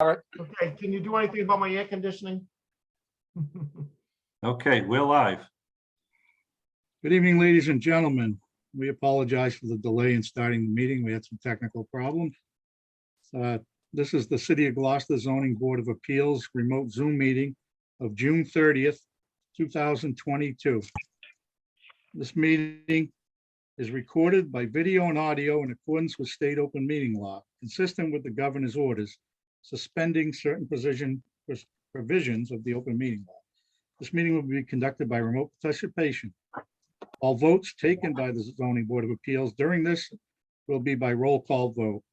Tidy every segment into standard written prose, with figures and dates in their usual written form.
Okay, can you do anything about my air conditioning? Okay, we're live. Good evening, ladies and gentlemen. We apologize for the delay in starting the meeting. We had some technical problems. This is the City of Gloucester Zoning Board of Appeals remote Zoom meeting of June 30th, 2022. This meeting is recorded by video and audio in accordance with state open meeting law, consistent with the governor's orders, suspending certain provisions of the open meeting law. This meeting will be conducted by remote participation. All votes taken by the Zoning Board of Appeals during this will be by roll call vote.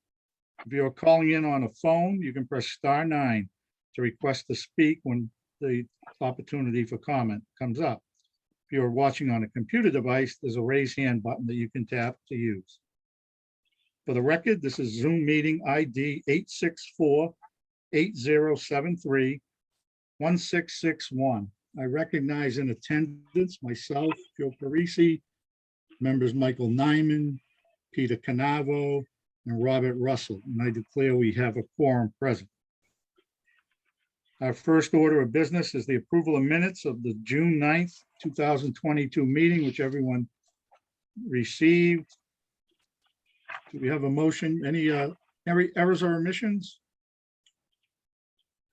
If you are calling in on a phone, you can press *9 to request to speak when the opportunity for comment comes up. If you are watching on a computer device, there's a raise hand button that you can tap to use. For the record, this is Zoom meeting ID 864-8073-1661. I recognize in attendance myself, Joe Parisi, members Michael Nyman, Peter Canavo, and Robert Russell, and I declare we have a quorum present. Our first order of business is the approval of minutes of the June 9th, 2022 meeting, which everyone received. Do we have a motion? Any errors or omissions?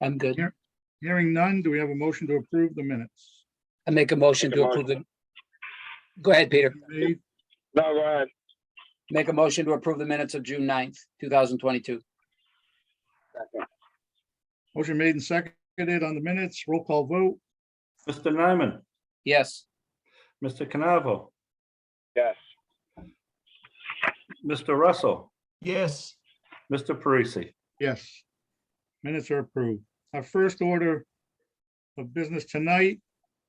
I'm good. Hearing none, do we have a motion to approve the minutes? I make a motion to approve the. Go ahead, Peter. Made. No, go ahead. Make a motion to approve the minutes of June 9th, 2022. Motion made and seconded on the minutes. Roll call vote. Mr. Nyman, Yes, Mr. Canavo, Yes. Mr. Russell, Yes, Mr. Parisi. Yes. Minutes are approved. Our first order of business tonight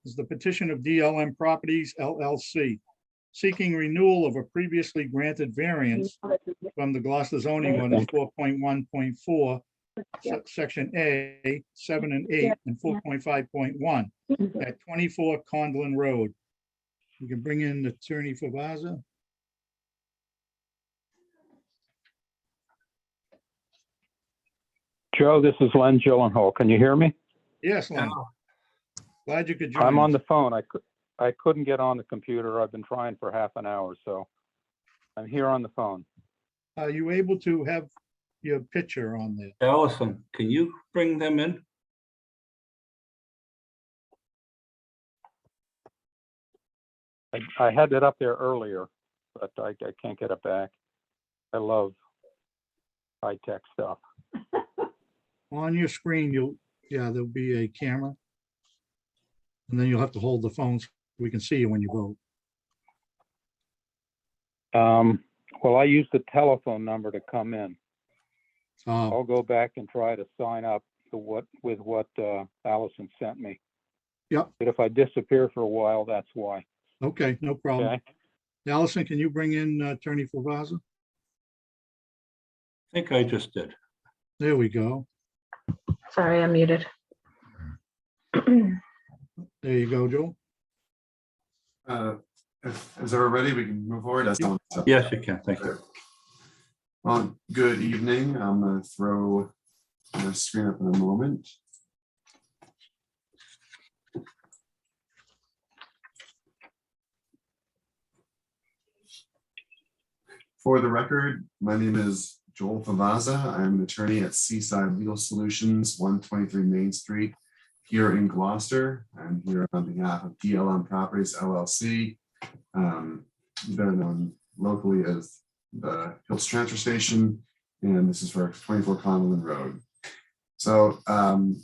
is the petition of DLM Properties LLC, seeking renewal of a previously granted variance from the Gloucester zoning ordinance 4.1.4, section A, 7 and 8, and 4.5.1 at 24 Condlin Road. You can bring in Attorney Favaza. Joe, this is Len Gyllenhaal. Can you hear me? Yes, Len. Glad you could join. I'm on us. the phone. I couldn't get on the computer. I've been trying for half an hour, so I'm here on the phone. Are you able to have your picture on there? Allison, can you bring them in? I had it up there earlier, but I can't get it back. I love high-tech stuff. On your screen, there'll be a camera. And then you'll have to hold the phone so we can see you when you vote. Well, I used the telephone number to come in. Oh, I'll go back and try to sign up with what Allison sent me. Yep. But if I disappear for a while, that's why. okay, no problem. Okay. Allison, can you bring in Attorney Favaza? I think I just did. There we go. Sorry, I'm muted. There you go, Joel. Is everyone ready? We can move forward. Yes, you can. Thank you. Well, good evening. I'm going to throw my screen up in a moment. For the record, my name is Joel Favaza. I'm an attorney at Seaside Legal Solutions, 123 Main Street, here in Gloucester. I'm here on behalf of DLM Properties LLC, better known locally as the Hills Transfer Station, and this is for 24 Condlin Road. So some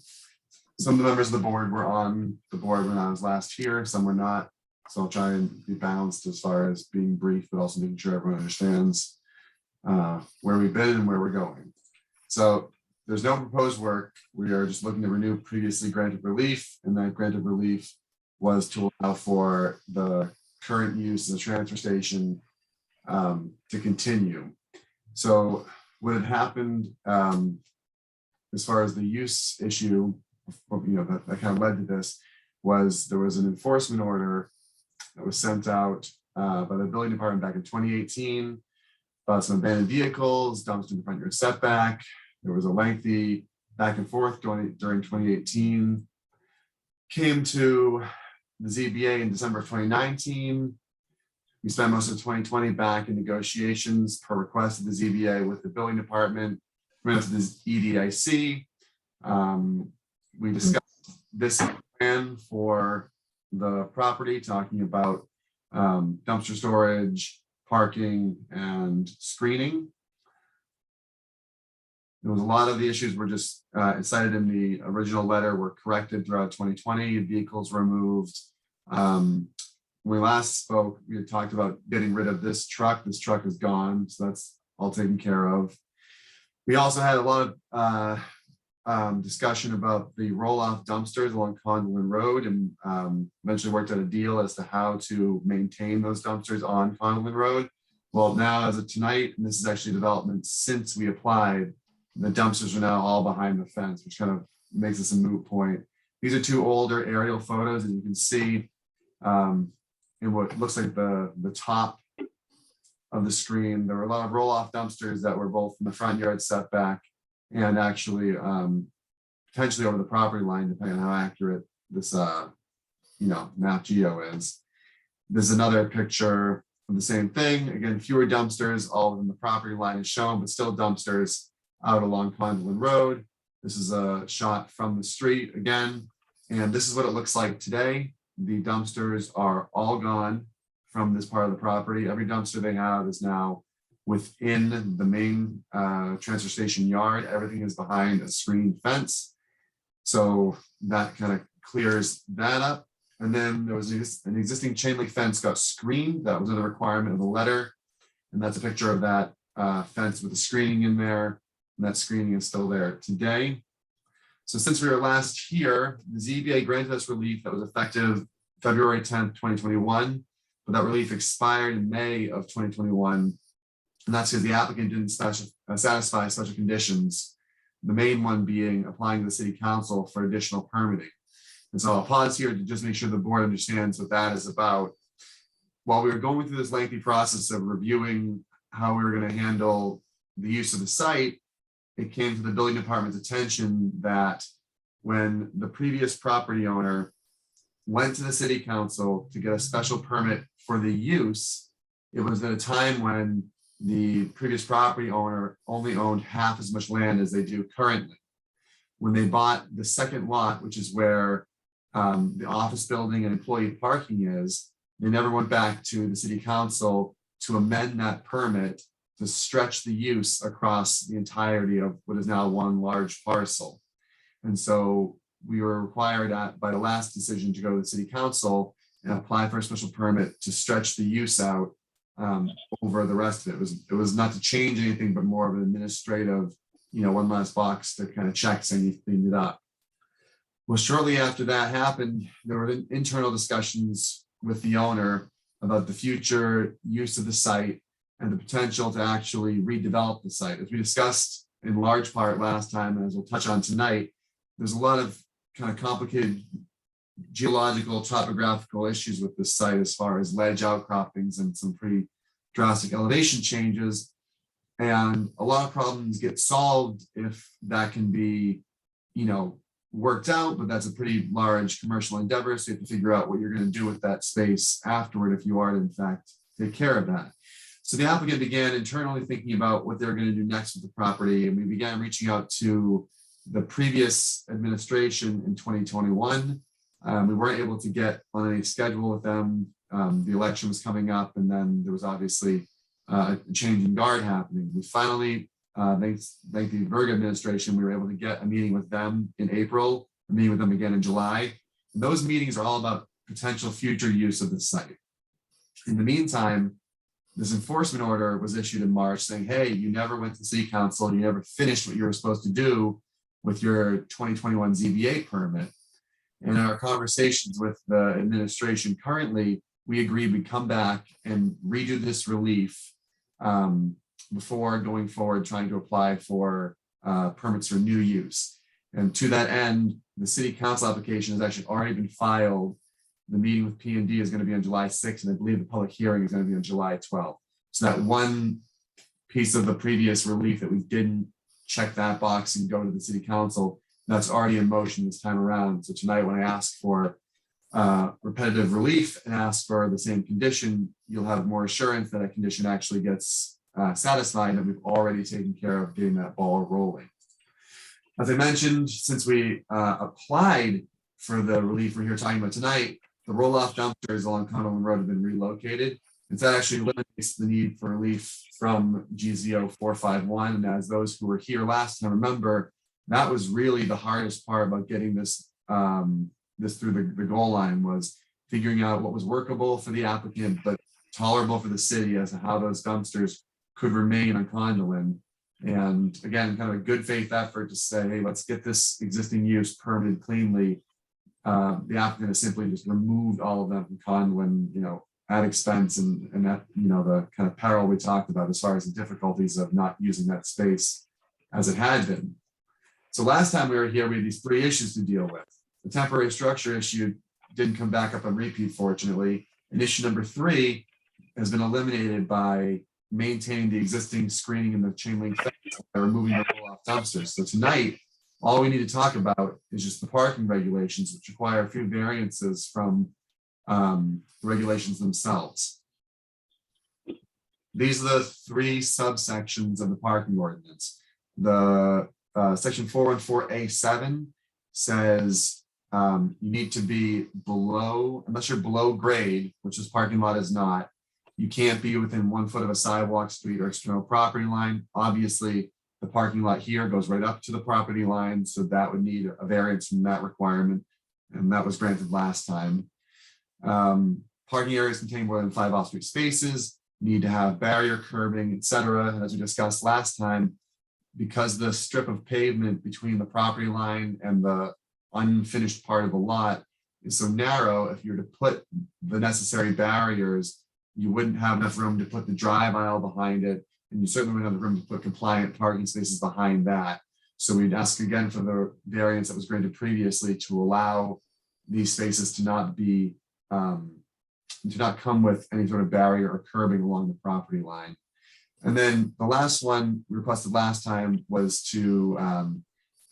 of the members of the board were on the board when I was last here, some were not. So I'll try and be balanced as far as being brief, but also making sure everyone understands where we've been and where we're going. So there's no proposed work. We are just looking to renew previously granted relief, and that granted relief was to allow for the current use of the transfer station to continue. So what had happened as far as the use issue, that kind of led to this, was there was an enforcement order that was sent out by the building department back in 2018 about some abandoned vehicles, dumped in the front yard setback. There was a lengthy back and forth during 2018. Came to the ZBA in December of 2019. We spent most of 2020 back in negotiations per request of the ZBA with the building department, went to the EDIC. We discussed this plan for the property, talking about dumpster storage, parking, and screening. There was a lot of the issues were just cited in the original letter were corrected throughout 2020. Vehicles were moved. When we last spoke, we had talked about getting rid of this truck. This truck is gone, so that's all taken care of. We also had a lot of discussion about the roll-off dumpsters along Conlin Road, and eventually worked out a deal as to how to maintain those dumpsters on Conlin Road. Well, now as of tonight, and this is actually development since we applied, the dumpsters are now all behind the fence, which kind of makes this a moot point. These are two older aerial photos, and you can see in what looks like the top of the screen, there were a lot of roll-off dumpsters that were both in the front yard setback and actually potentially over the property line, depending on how accurate this map geo is. There's another picture of the same thing. Again, fewer dumpsters, all within the property line is shown, but still dumpsters out along Conlin Road. This is a shot from the street again, and this is what it looks like today. The dumpsters are all gone from this part of the property. Every dumpster they have is now within the main transfer station yard. Everything is behind a screened fence. So that kind of clears that up. And then there was an existing chain link fence got screened. That was another requirement of the letter. And that's a picture of that fence with the screening in there. And that screening is still there today. So since we were last here, the ZBA granted us relief that was effective February 10th, 2021, but that relief expired in May of 2021. And that's because the applicant didn't satisfy special conditions, the main one being applying to the city council for additional permitting. And so I'll pause here to just make sure the board understands what that is about. While we were going through this lengthy process of reviewing how we were going to handle the use of the site, it came to the building department's attention that when the previous property owner went to the city council to get a special permit for the use, it was at a time when the previous property owner only owned half as much land as they do currently. When they bought the second lot, which is where the office building and employee parking is, they never went back to the city council to amend that permit to stretch the use across the entirety of what is now one large parcel. And so we were required by the last decision to go to the city council and apply for a special permit to stretch the use out over the rest of it. It was not to change anything, but more of an administrative, one last box to kind of check saying you cleaned it up. Well, shortly after that happened, there were internal discussions with the owner about the future use of the site and the potential to actually redevelop the site. As we discussed in large part last time, and as we'll touch on tonight, there's a lot of kind of complicated geological, topographical issues with this site as far as ledge outcroppings and some pretty drastic elevation changes. And a lot of problems get solved if that can be, worked out, but that's a pretty large commercial endeavor. So you have to figure out what you're going to do with that space afterward if you are to, in fact, take care of that. So the applicant began internally thinking about what they're going to do next with the property. And we began reaching out to the previous administration in 2021. We weren't able to get on any schedule with them. The election was coming up, and then there was obviously a change in guard happening. We finally, thanks the Berg administration, we were able to get a meeting with them in April, a meeting with them again in July. And those meetings are all about potential future use of the site. In the meantime, this enforcement order was issued in March saying, hey, you never went to city council, you never finished what you were supposed to do with your 2021 ZBA permit. In our conversations with the administration currently, we agreed we'd come back and redo this relief before going forward trying to apply for permits for new use. And to that end, the city council application has actually already been filed. The meeting with P&D is going to be on July 6th, and I believe the public hearing is going to be on July 12th. So that one piece of the previous relief that we didn't check that box and go to the city council. That's already in motion this time around. So tonight, when I ask for repetitive relief and ask for the same condition, you'll have more assurance that a condition actually gets satisfied, and we've already taken care of getting that ball rolling. As I mentioned, since we applied for the relief we're here talking about tonight, the roll-off dumpsters along Connellan Road have been relocated. And that actually eliminates the need for relief from GZO 451. And as those who were here last time remember, that was really the hardest part about getting this through the goal line, was figuring out what was workable for the applicant, but tolerable for the city as to how those dumpsters could remain on Connellan. And again, kind of a good faith effort to say, hey, let's get this existing use permitted cleanly. The applicant has simply just removed all of them from Connellan, at expense and that, the kind of peril we talked about as far as the difficulties of not using that space as it had been. So last time we were here, we had these three issues to deal with. The temporary structure issue didn't come back up on repeat, fortunately. And issue number 3 has been eliminated by maintaining the existing screening and the chain link fence by removing the roll-off dumpsters. So tonight, all we need to talk about is just the parking regulations, which require a few variances from the regulations themselves. These are the 3 subsections of the parking ordinance. The section 414A7 says you need to be below, unless you're below grade, which this parking lot is not, you can't be within 1 foot of a sidewalk, street, or external property line. Obviously, the parking lot here goes right up to the property line, so that would need a variance from that requirement, and that was granted last time. Parking areas containing more than 5 off-street spaces need to have barrier, curbing, etc. And as we discussed last time, because the strip of pavement between the property line and the unfinished part of the lot is so narrow, if you were to put the necessary barriers, you wouldn't have enough room to put the drive aisle behind it, and you certainly wouldn't have the room to put compliant parking spaces behind that. So we'd ask again for the variance that was granted previously to allow these spaces to not be to not come with any sort of barrier or curbing along the property line. And then the last one we requested last time was to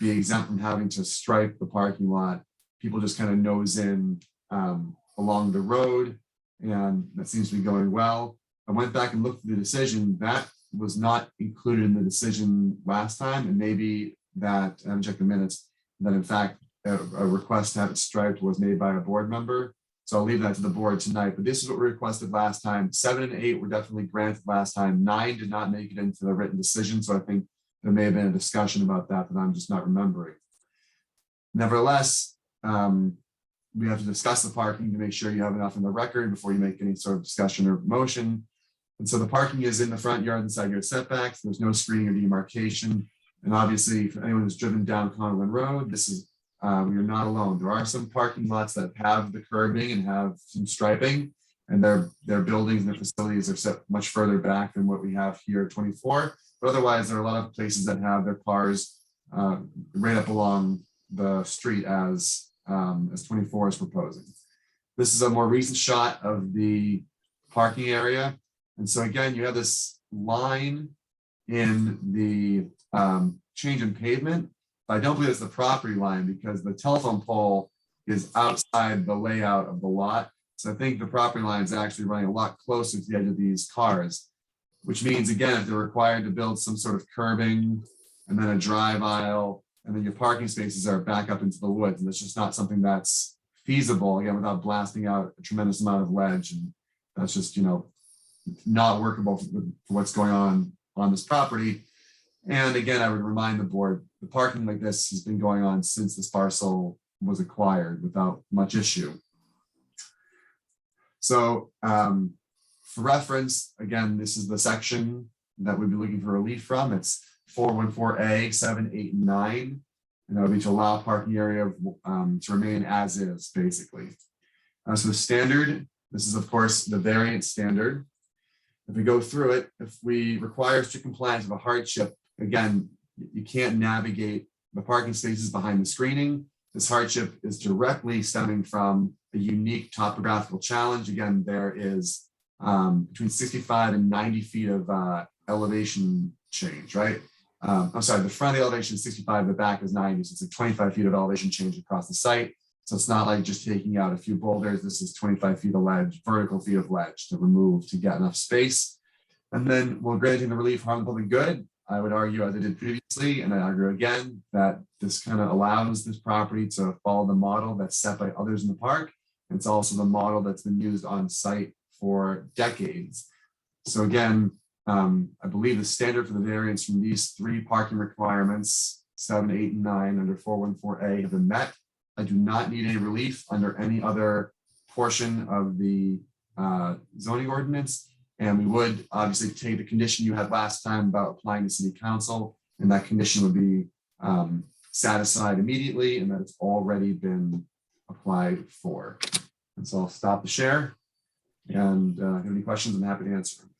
be exempt from having to stripe the parking lot. People just kind of nose in along the road, and that seems to be going well. I went back and looked at the decision. That was not included in the decision last time, and maybe that, I haven't checked the minutes, that in fact a request to have it striped was made by a board member. So I'll leave that to the board tonight, but this is what we requested last time. 7 and 8 were definitely granted last time. 9 did not make it into the written decision. So I think there may have been a discussion about that I'm just not remembering. Nevertheless, we have to discuss the parking to make sure you have enough in the record before you make any sort of discussion or motion. And so the parking is in the front yard and side yard setbacks. There's no screening or demarcation. And obviously, for anyone who's driven down Connellan Road, this is you're not alone. There are some parking lots that have the curbing and have some striping, and their buildings and their facilities are set much further back than what we have here at 24. But otherwise, there are a lot of places that have their cars right up along the street as 24 is proposing. This is a more recent shot of the parking area. And so again, you have this line in the change in pavement. I don't believe it's the property line because the telephone pole is outside the layout of the lot. So I think the property line is actually running a lot closer to the edge of these cars, which means, again, if they're required to build some sort of curbing and then a drive aisle, and then your parking spaces are back up into the woods, and it's just not something that's feasible, again, without blasting out a tremendous amount of ledge. And that's just, not workable for what's going on this property. And again, I would remind the board, the parking like this has been going on since this parcel was acquired without much issue. So for reference, again, this is the section that we'd be looking for relief from. It's 414A, 7, 8, and 9. And that would be to allow parking area to remain as is, basically. So the standard, this is of course the variance standard. If we go through it, if we require strict compliance of a hardship, again, you can't navigate the parking spaces behind the screening. This hardship is directly stemming from a unique topographical challenge. Again, there is between 65 and 90 feet of elevation change, right? I'm sorry, the front of the elevation is 65, the back is 90, so it's like 25 feet of elevation change across the site. So it's not like just taking out a few boulders. This is 25 feet of ledge, vertical feet of ledge to remove to get enough space. And then while granting the relief harm the public good, I would argue, as I did previously, and I argue again, that this kind of allows this property to follow the model that's set by others in the park. It's also the model that's been used on site for decades. So again, I believe the standard for the variance from these three parking requirements, 7, 8, and 9 under 414A have been met. I do not need any relief under any other portion of the zoning ordinance. And we would obviously take the condition you had last time about applying to city council, and that condition would be satisfied immediately and that it's already been applied for. And so I'll stop the share. And if you have any questions, I'm happy to answer them.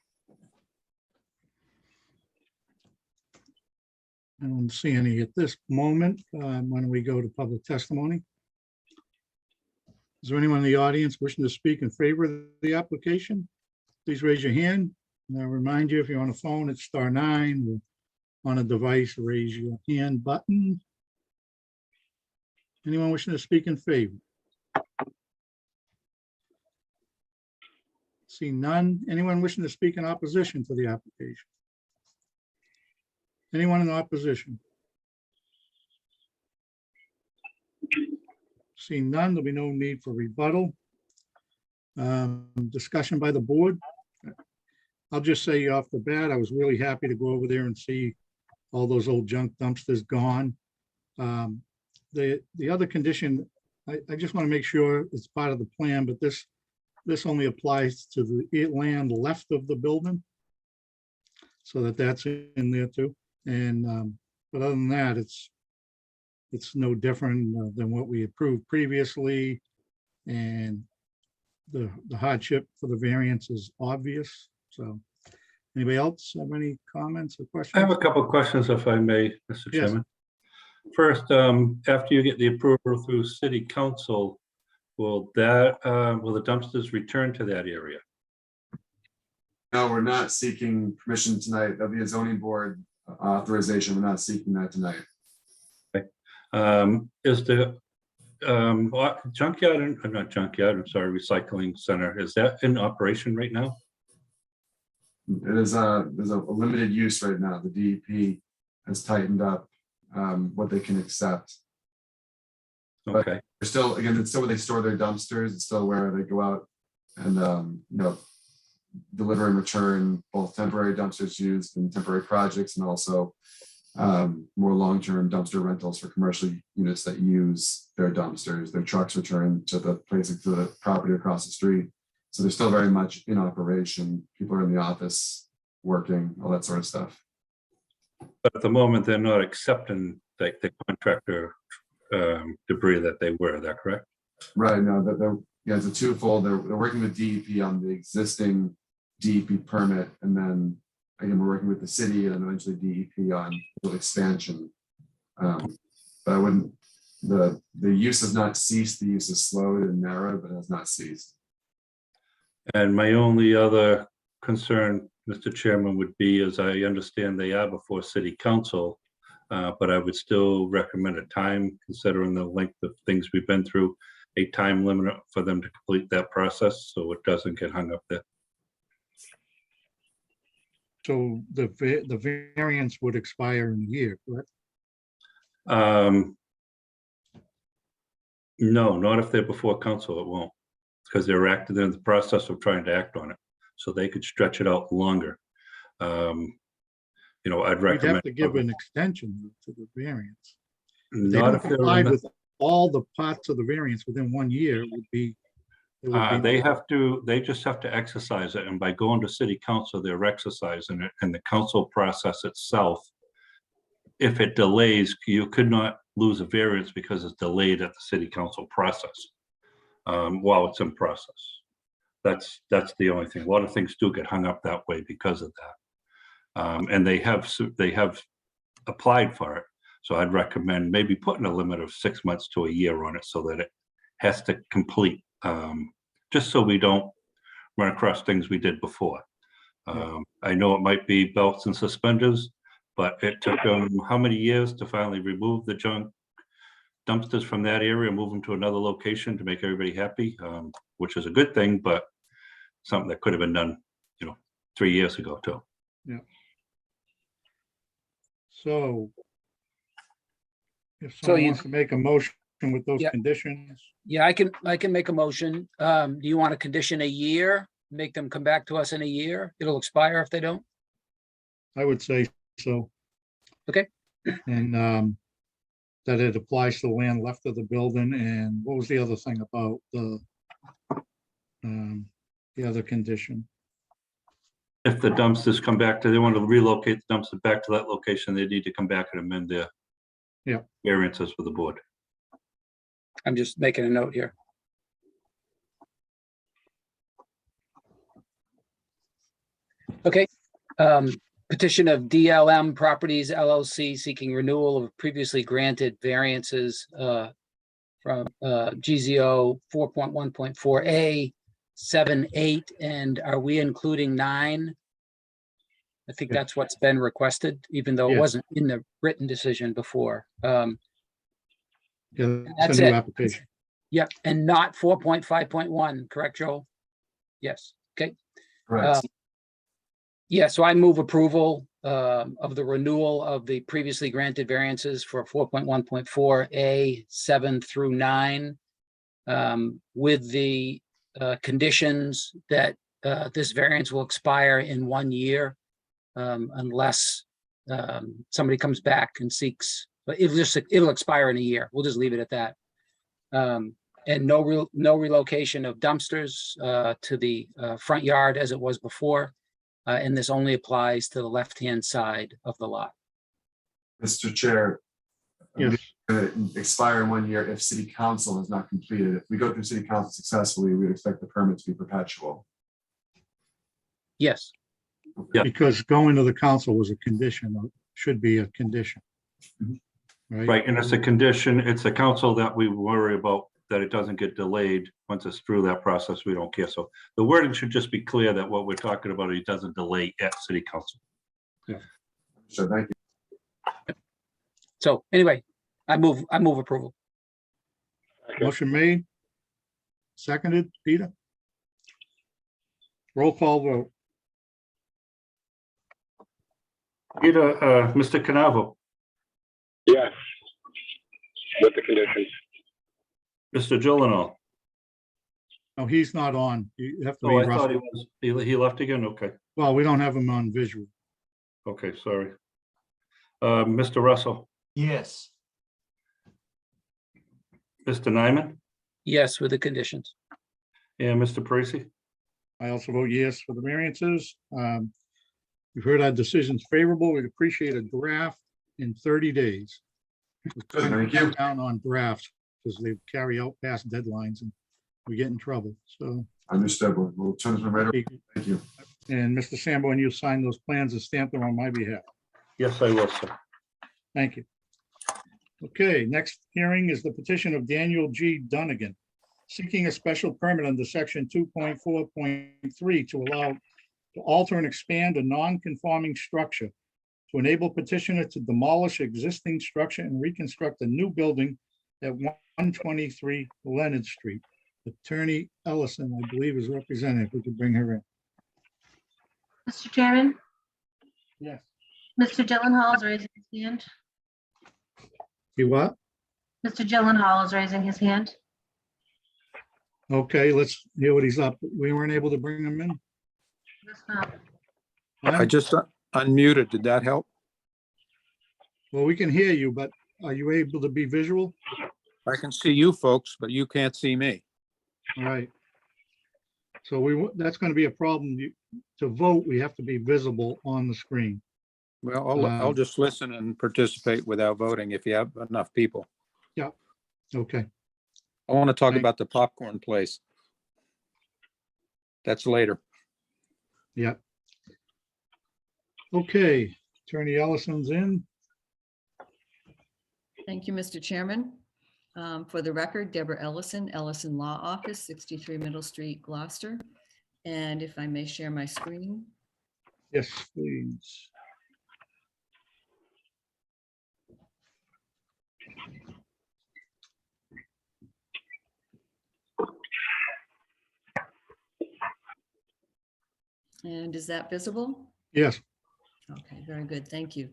I don't see any at this moment. When we go to public testimony. Is there anyone in the audience wishing to speak in favor of the application? Please raise your hand. And I'll remind you, if you're on a phone, it's *9. On a device, raise your hand button. Anyone wishing to speak in favor? See none. Anyone wishing to speak in opposition to the application? Anyone in opposition? Seeing none, there'll be no need for rebuttal. Discussion by the board. I'll just say off the bat, I was really happy to go over there and see all those old junk dumpsters gone. The other condition, I just want to make sure it's part of the plan, but this only applies to the land left of the building. So that's in there too. And but other than that, it's no different than what we approved previously. And the hardship for the variance is obvious. So anybody else have any comments or questions? I have a couple of questions, if I may, Mr. Yes. Chairman. First, after you get the approval through city council, will the dumpsters return to that area? No, we're not seeking permission tonight. That'll be a zoning board authorization. We're not seeking that tonight. Is the junkyard, not junkyard, I'm sorry, recycling center, is that in operation right now? It is there's a limited use right now. The DEP has tightened up what they can accept. Okay, They're still, again, it's still where they store their dumpsters. It's still where they go out and deliver and return both temporary dumpsters used in temporary projects and also more long-term dumpster rentals for commercial units that use their dumpsters. Their trucks return to the place, to the property across the street. So they're still very much in operation. People are in the office working, all that sort of stuff. but at the moment, they're not accepting the contractor debris that they were, is that correct? Right, no, yeah, it's a twofold. They're working with DEP on the existing DEP permit, and then again, we're working with the city and eventually DEP on the expansion. But I wouldn't, the use has not ceased. The use is slowed and narrowed, but has not ceased. And my only other concern, Mr. Chairman, would be, as I understand they are before city council, but I would still recommend a time, considering the length of things we've been through, a time limit for them to complete that process, so it doesn't get hung up there. So the variance would expire in a year, correct? No, not if they're before council, it won't, because they're acting in the process of trying to act on it, so they could stretch it out longer. I'd We'd recommend. have to give an extension to the variance. They Not don't if they're comply in the- with all the parts of the variance within 1 year, it would be. They just have to exercise it, and by going to city council, they're exercising it, and the council process itself, if it delays, you could not lose a variance because it's delayed at the city council process while it's in process. That's the only thing. A lot of things do get hung up that way because of that. And they have applied for it. So I'd recommend maybe putting a limit of 6 months to a year on it so that it has to complete, just so we don't run across things we did before. I know it might be belts and suspenders, But it took them how many years to finally remove the junk dumpsters from that area, move them to another location to make everybody happy, which is a good thing, but something that could have been done, 3 years ago too. So if So someone you- wants to make a motion with those Yeah. conditions, Yeah, I can make a motion. Do you want to condition a year? Make them come back to us in a year? It'll expire if they don't? I would say so. Okay. And that it applies to the land left of the building, and what was the other thing about the other condition? If the dumpsters come back they want to relocate the dumpster back to that location, they need to come back and amend their variances with the board. I'm just making a note here. Okay, petition of DLM Properties LLC seeking renewal of previously granted variances from GZO 4.1.4A, 7, 8, and are we including 9? I think Yeah. that's what's been requested, even though it Yeah. wasn't in the written decision before. Yeah, it's That's a new it. application. Yep, and not 4.5.1, correct, Joel? Yes, okay. Correct. Yeah, so I move approval of the renewal of the previously granted variances for 4.1.4A, 7 through 9, with the conditions that this variance will expire in 1 year, unless somebody comes back and seeks, but it'll expire in a year. We'll just leave it at that. And no relocation of dumpsters to the front yard as it was before. And this only applies to the left-hand side of the lot. Mr. Chair. Yes, Expire in 1 year if city council has not completed. If we go through city council successfully, we would expect the permit to be perpetual. Yes, Yeah. because going to the council was a condition, or should be a condition. Right? Right, and it's a condition, it's the council that we worry about, that it doesn't get delayed. Once it's through that process, we don't care. So the wording should just be clear that what we're talking about, it doesn't delay at city council. So thank you. so anyway, I move approval. Motion made. Seconded, Peter? Roll call vote. Peter, Mr. Canavo, Yes. With the conditions. Mr. Gyllenhaal. No, he's not on. You have to Oh, read I thought he Russell. was, he left again? Okay, Well, we don't have him on visual. okay, sorry. Mr. Russell, Yes. Mr. Nyman, Yes, with the conditions. and Mr. Parisi. I also vote yes for the variances. You've heard our decisions favorable. We'd appreciate a draft in 30 days. Good, thank you. Down on drafts because they carry out past deadlines and we get in trouble. So, Understood. We'll turn this one right over. Thank you. and Mr. Sambo, and you sign those plans and stamp them on my behalf. Yes, I will, sir. Thank you. Okay, next hearing is the petition of Daniel G. Dunnigan, seeking a special permit under section 2.4.3 to allow to alter and expand a non-conforming structure to enable petitioner to demolish existing structure and reconstruct a new building at 123 Leonard Street. Attorney Ellison, I believe, is representative. We could bring her in. Mr. Chairman, Yes. Mr. Gyllenhaal is raising his hand. You what? Mr. Gyllenhaal is raising his hand. Okay, let's hear what he's up. We weren't able to bring him in. Yes, ma'am. I just unmuted. Did that help? Well, we can hear you, but are you able to be visual? I can see you folks, but you can't see me. All right. So that's going to be a problem. To vote, we have to be visible on the screen. Well, I'll just listen and participate without voting if you have enough people. Okay, I want to talk Thank- about the popcorn place. That's later. yeah. Okay, Attorney Ellison's in. Thank you, Mr. Chairman. For the record, Deborah Ellison, Ellison Law Office, 63 Middle Street, Gloucester. And if I may share my screen. Yes, please. And is that visible? Yes, Okay, very good. Thank you.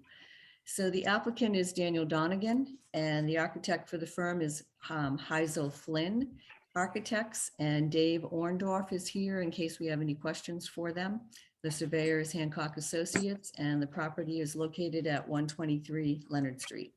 So the applicant is Daniel Donegan, and the architect for the firm is Heisel Flynn Architects, and Dave Orndorff is here in case we have any questions for them. The surveyor is Hancock Associates, and the property is located at 123 Leonard Street.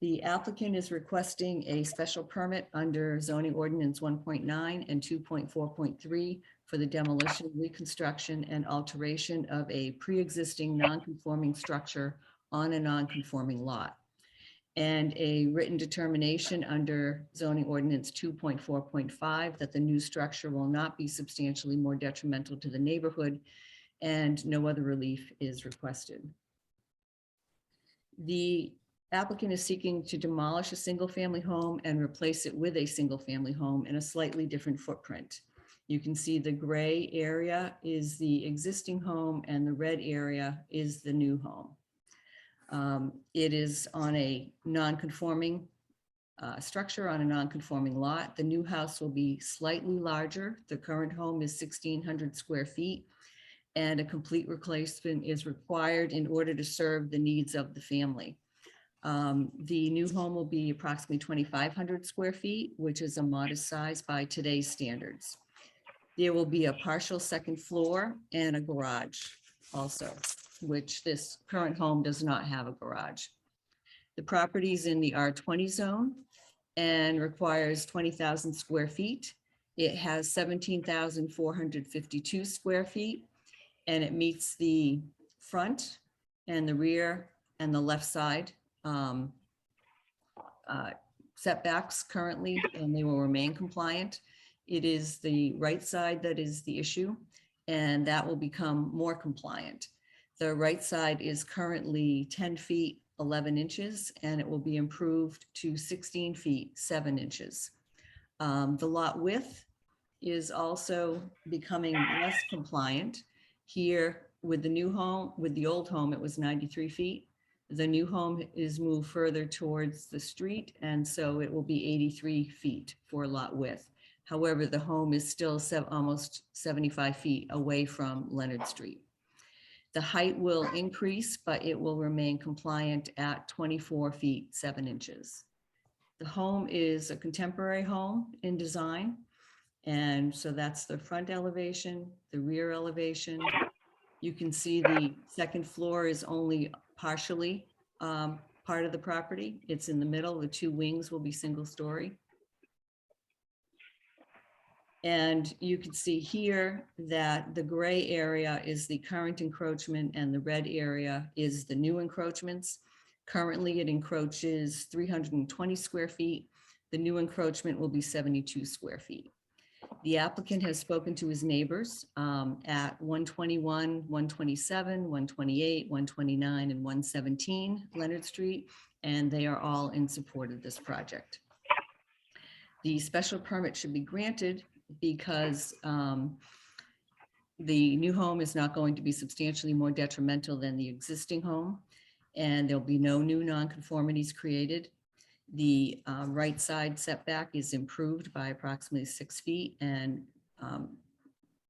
The applicant is requesting a special permit under zoning ordinance 1.9 and 2.4.3 for the demolition, reconstruction, and alteration of a pre-existing non-conforming structure on a non-conforming lot. And a written determination under zoning ordinance 2.4.5 that the new structure will not be substantially more detrimental to the neighborhood, and no other relief is requested. The applicant is seeking to demolish a single-family home and replace it with a single-family home in a slightly different footprint. You can see the gray area is the existing home and the red area is the new home. It is on a non-conforming structure on a non-conforming lot. The new house will be slightly larger. The current home is 1,600 square feet, and a complete replacement is required in order to serve the needs of the family. The new home will be approximately 2,500 square feet, which is a modest size by today's standards. There will be a partial second floor and a garage also, which this current home does not have a garage. The property is in the R20 zone and requires 20,000 square feet. It has 17,452 square feet, and it meets the front and the rear and the left side setbacks currently, and they will remain compliant. It is the right side that is the issue, and that will become more compliant. The right side is currently 10 feet, 11 inches, and it will be improved to 16 feet, 7 inches. The lot width is also becoming less compliant. Here with the new home, with the old home, it was 93 feet. The new home is moved further towards the street, and so it will be 83 feet for lot width. However, the home is still almost 75 feet away from Leonard Street. The height will increase, but it will remain compliant at 24 feet, 7 inches. The home is a contemporary home in design. And so that's the front elevation, the rear elevation. You can see the second floor is only partially part of the property. It's in the middle. The two wings will be single story. And you can see here that the gray area is the current encroachment and the red area is the new encroachments. Currently, it encroaches 320 square feet. The new encroachment will be 72 square feet. The applicant has spoken to his neighbors at 121, 127, 128, 129, and 117 Leonard Street, and they are all in support of this project. The special permit should be granted because the new home is not going to be substantially more detrimental than the existing home, and there'll be no new nonconformities created. The right side setback is improved by approximately 6 feet and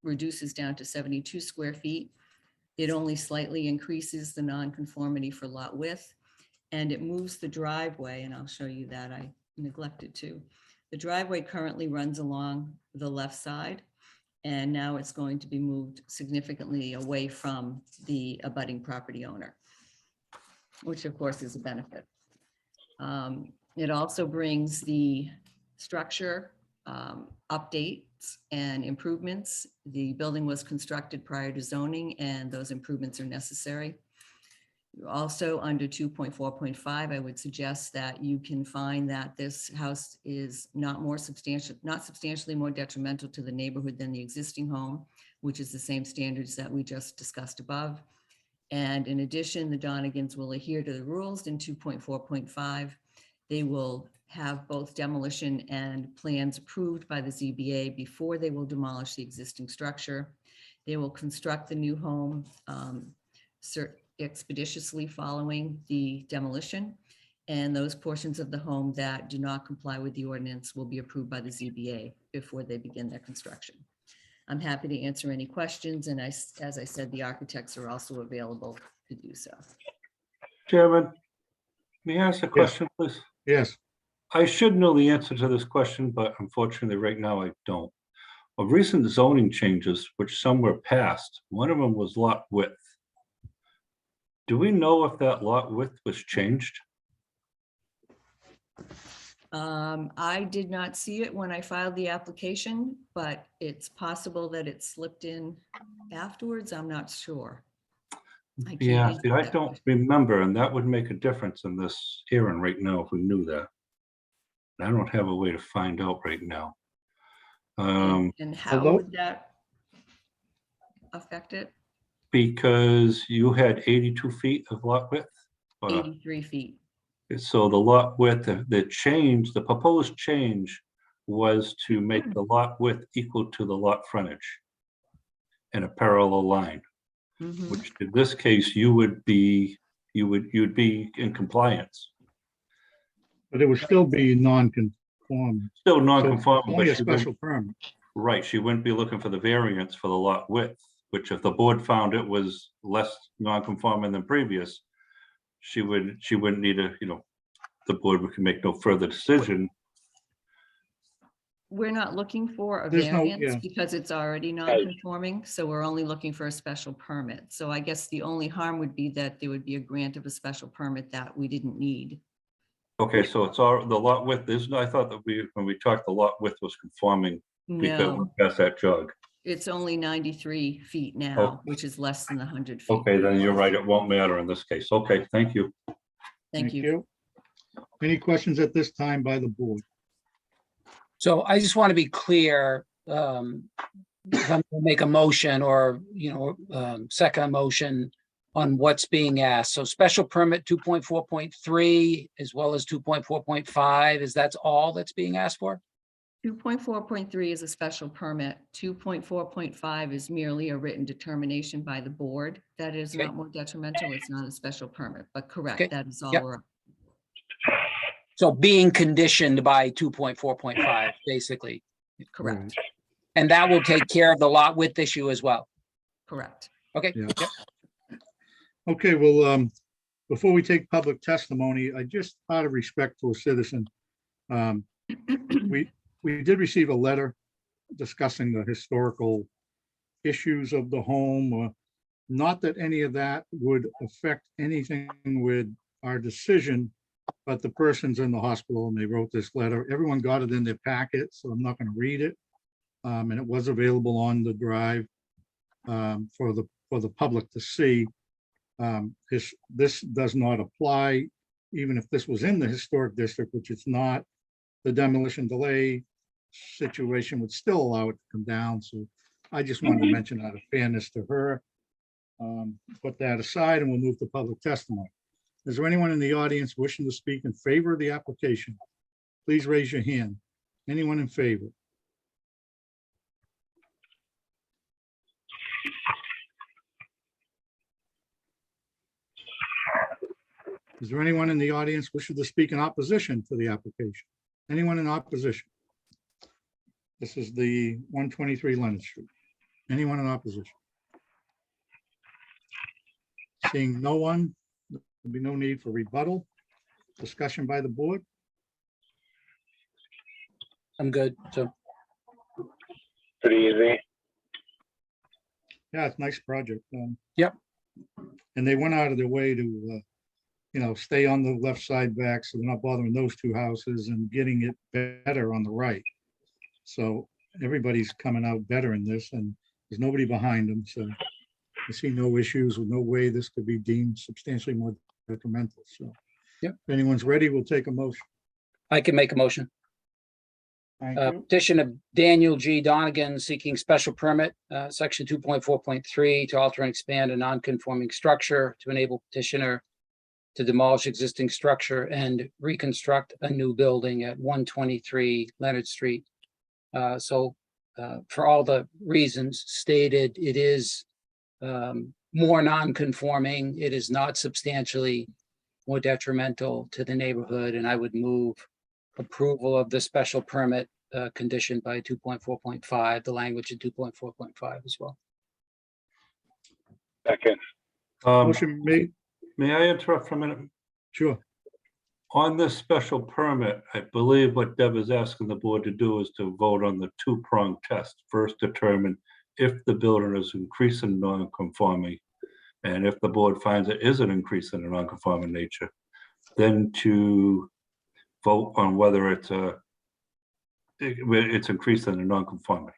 reduces down to 72 square feet. It only slightly increases the nonconformity for lot width, and it moves the driveway, and I'll show you that. I neglected to. The driveway currently runs along the left side, and now it's going to be moved significantly away from the abutting property owner, which of course is a benefit. It also brings the structure updates and improvements. The building was constructed prior to zoning, and those improvements are necessary. Also, under 2.4.5, I would suggest that you can find that this house is not substantially more detrimental to the neighborhood than the existing home, which is the same standards that we just discussed above. And in addition, the Donegans will adhere to the rules in 2.4.5. They will have both demolition and plans approved by the ZBA before they will demolish the existing structure. They will construct the new home expeditiously following the demolition, and those portions of the home that do not comply with the ordinance will be approved by the ZBA before they begin their construction. I'm happy to answer any questions, and as I said, the architects are also available to do so. Chairman, may I ask a question, please? Yes, I should know the answer to this question, but unfortunately, right now I don't. Of recent zoning changes, which some were passed, one of them was lot width. Do we know if that lot width was changed? I did not see it when I filed the application, but it's possible that it slipped in afterwards. I'm not sure. I can't Yeah, answer see, I that don't question. remember, and that would make a difference in this hearing right now if we knew that. I don't have a way to find out right now. And how although- would that affect it? Because you had 82 feet of lot width. or- 83 feet. So the lot width, the change, the proposed change was to make the lot width equal to the lot frontage in a parallel line, Mhm. which in this case, you'd be in compliance. but it would still be non-conforming. Still So non-conforming, only but a she wouldn't, special permit. right, she wouldn't be looking for the variance for the lot width, which if the board found it was less non-conforming than previous, she wouldn't need a, the board can make no further decision. We're not looking for a There's no- variance yeah. because it's already non-conforming, so we're only looking for a special permit. So I guess the only harm would be that there would be a grant of a special permit that we didn't need. Okay, so it's all, the lot width is, I thought that when we talked, the lot width was conforming because No, that's that jog. it's only 93 feet now, which is less than 100 feet. Okay, then you're right, it won't matter in this case. Okay, thank you. Thank you. Any questions at this time by the board? So I just want to be clear, if I'm gonna make a motion or, second a motion on what's being asked. So special permit 2.4.3 as well as 2.4.5, is that's all that's being asked for? 2.4.3 is a special permit. 2.4.5 is merely a written determination by the board. That is Okay. not more detrimental. It's not a special permit, but Okay. correct, that is all Yep. we're, So being conditioned by 2.4.5, basically. correct, And that will take care of the lot width issue as well. correct. Okay, Yeah. yep. Okay, well, before we take public testimony, I just, out of respect to a citizen, we did receive a letter discussing the historical issues of the home. Not that any of that would affect anything with our decision, but the person's in the hospital and they wrote this letter. Everyone got it in their packet, so I'm not going to read it. And it was available on the drive for the public to see. This does not apply, even if this was in the historic district, which it's not. The demolition delay situation would still allow it to come down, so I just wanted to mention out of fairness to her. Put that aside and we'll move to public testimony. Is there anyone in the audience wishing to speak in favor of the application? Please raise your hand. Anyone in favor? Is there anyone in the audience wishing to speak in opposition to the application? Anyone in opposition? This is the 123 Leonard Street. Anyone in opposition? Seeing no one, there'll be no need for rebuttal. Discussion by the board. I'm good. So, Pretty easy. Yeah, it's a nice project. Yep. And they went out of their way to, stay on the left side back, so they're not bothering those two houses and getting it better on the right. So everybody's coming out better in this, and there's nobody behind them, so I see no issues with no way this could be deemed substantially more detrimental, so. Yep. If anyone's ready, we'll take a motion. I can make a motion. Thank you. Petition of Daniel G. Donegan seeking special permit, section 2.4.3 to alter and expand a non-conforming structure to enable petitioner to demolish existing structure and reconstruct a new building at 123 Leonard Street. So for all the reasons stated, it is more non-conforming. It is not substantially more detrimental to the neighborhood, and I would move approval of the special permit conditioned by 2.4.5, the language in 2.4.5 as well. Second. Motion made, May I interrupt for a minute? sure. On this special permit, I believe what Deb is asking the board to do is to vote on the two-prong test. First, determine if the building is increasing non-conforming, and if the board finds it is an increase in the non-conforming nature, then to vote on whether it's increasing the non-conformity.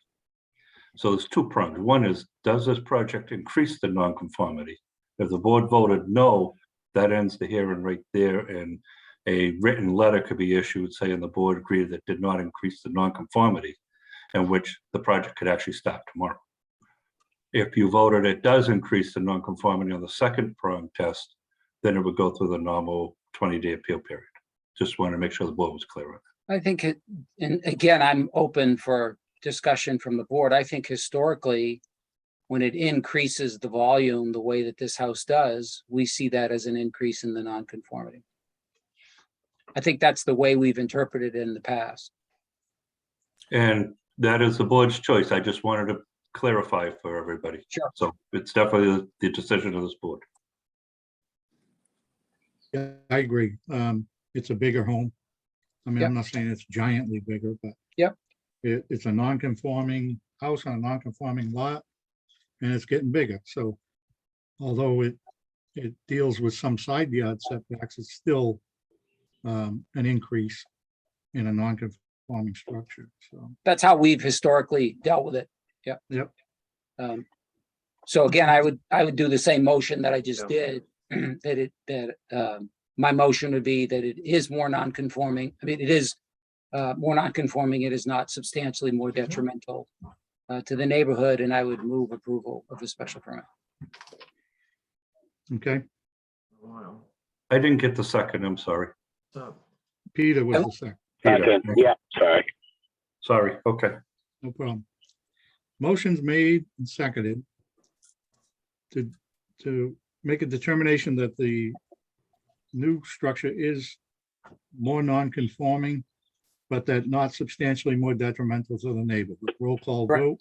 So there's two prongs. One is, does this project increase the non-conformity? If the board voted no, that ends the hearing right there, and a written letter could be issued saying the board agreed that did not increase the non-conformity, in which the project could actually start tomorrow. If you voted it does increase the non-conformity on the second prong test, then it would go through the normal 20-day appeal period. Just wanted to make sure the board was clear on that. I think it, and again, I'm open for discussion from the board. I think historically, when it increases the volume the way that this house does, we see that as an increase in the nonconformity. I think that's the way we've interpreted it in the past. And that is the board's choice. I just wanted to clarify for everybody. Sure. So it's definitely the decision of this board. Yeah, I agree. It's a bigger home. I mean, Yep. I'm not saying it's giantly bigger, but Yep. It's a non-conforming house on a non-conforming lot, and it's getting bigger. So although it deals with some side yard setbacks, it's still an increase in a non-conforming structure. So, That's how we've historically dealt with it. Yep. Yep. So again, I would do the same motion that I just did. My motion would be that it is more non-conforming. I mean, it is more non-conforming. It is not substantially more detrimental to the neighborhood, and I would move approval of the special permit. okay, Wow. I didn't get the second, I'm sorry. So, Peter was the second, Peter. Second. Yeah, sorry. Sorry, okay. no problem. Motion's made and seconded to make a determination that the new structure is more non-conforming, but that not substantially more detrimental to the neighborhood. Roll call Correct. vote.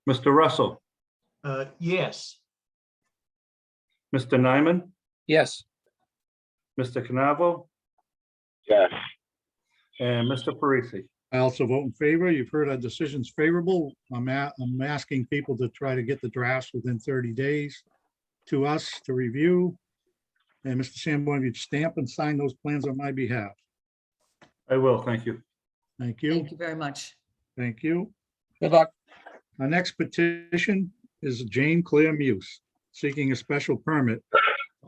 Mr. Russell, yes. Mr. Nyman, Yes, Mr. Canavo, Yes. and Mr. Parisi. I also vote in favor. You've heard our decision's favorable. I'm asking people to try to get the drafts within 30 days to us to review. And Mr. Sanborn, if you'd stamp and sign those plans on my behalf. I will, thank you. Thank you. Thank you very much. Thank you. good luck. Our next petition is Jane Claire Muse, seeking a special permit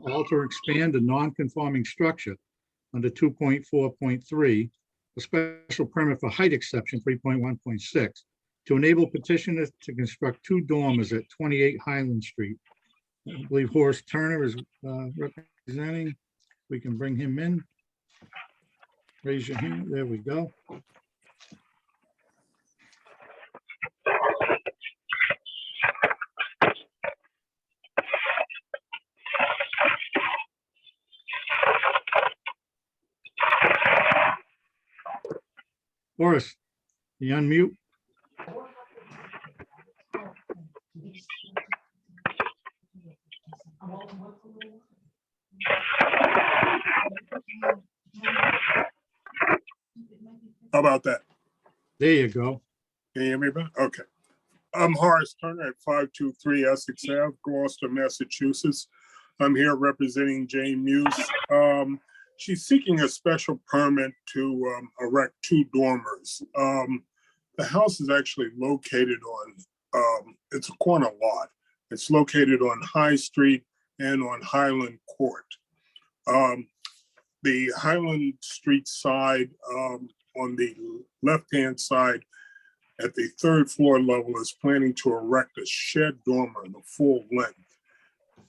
to alter or expand a non-conforming structure under 2.4.3, a special permit for height exception 3.1.6, to enable petitioners to construct two dormers at 28 Highland Street. I believe Horace Turner is representing. We can bring him in. Raise your hand. There we go. Horace, you unmute? How about that? There you go. Can you hear me? Okay. I'm Horace Turner at 523 Essex Ave, Gloucester, Massachusetts. I'm here representing Jane Muse. She's seeking a special permit to erect two dormers. The house is actually located on, it's a corner lot. It's located on High Street and on Highland Court. The Highland Street side, on the left-hand side, at the third floor level, is planning to erect a shed dormer the full length.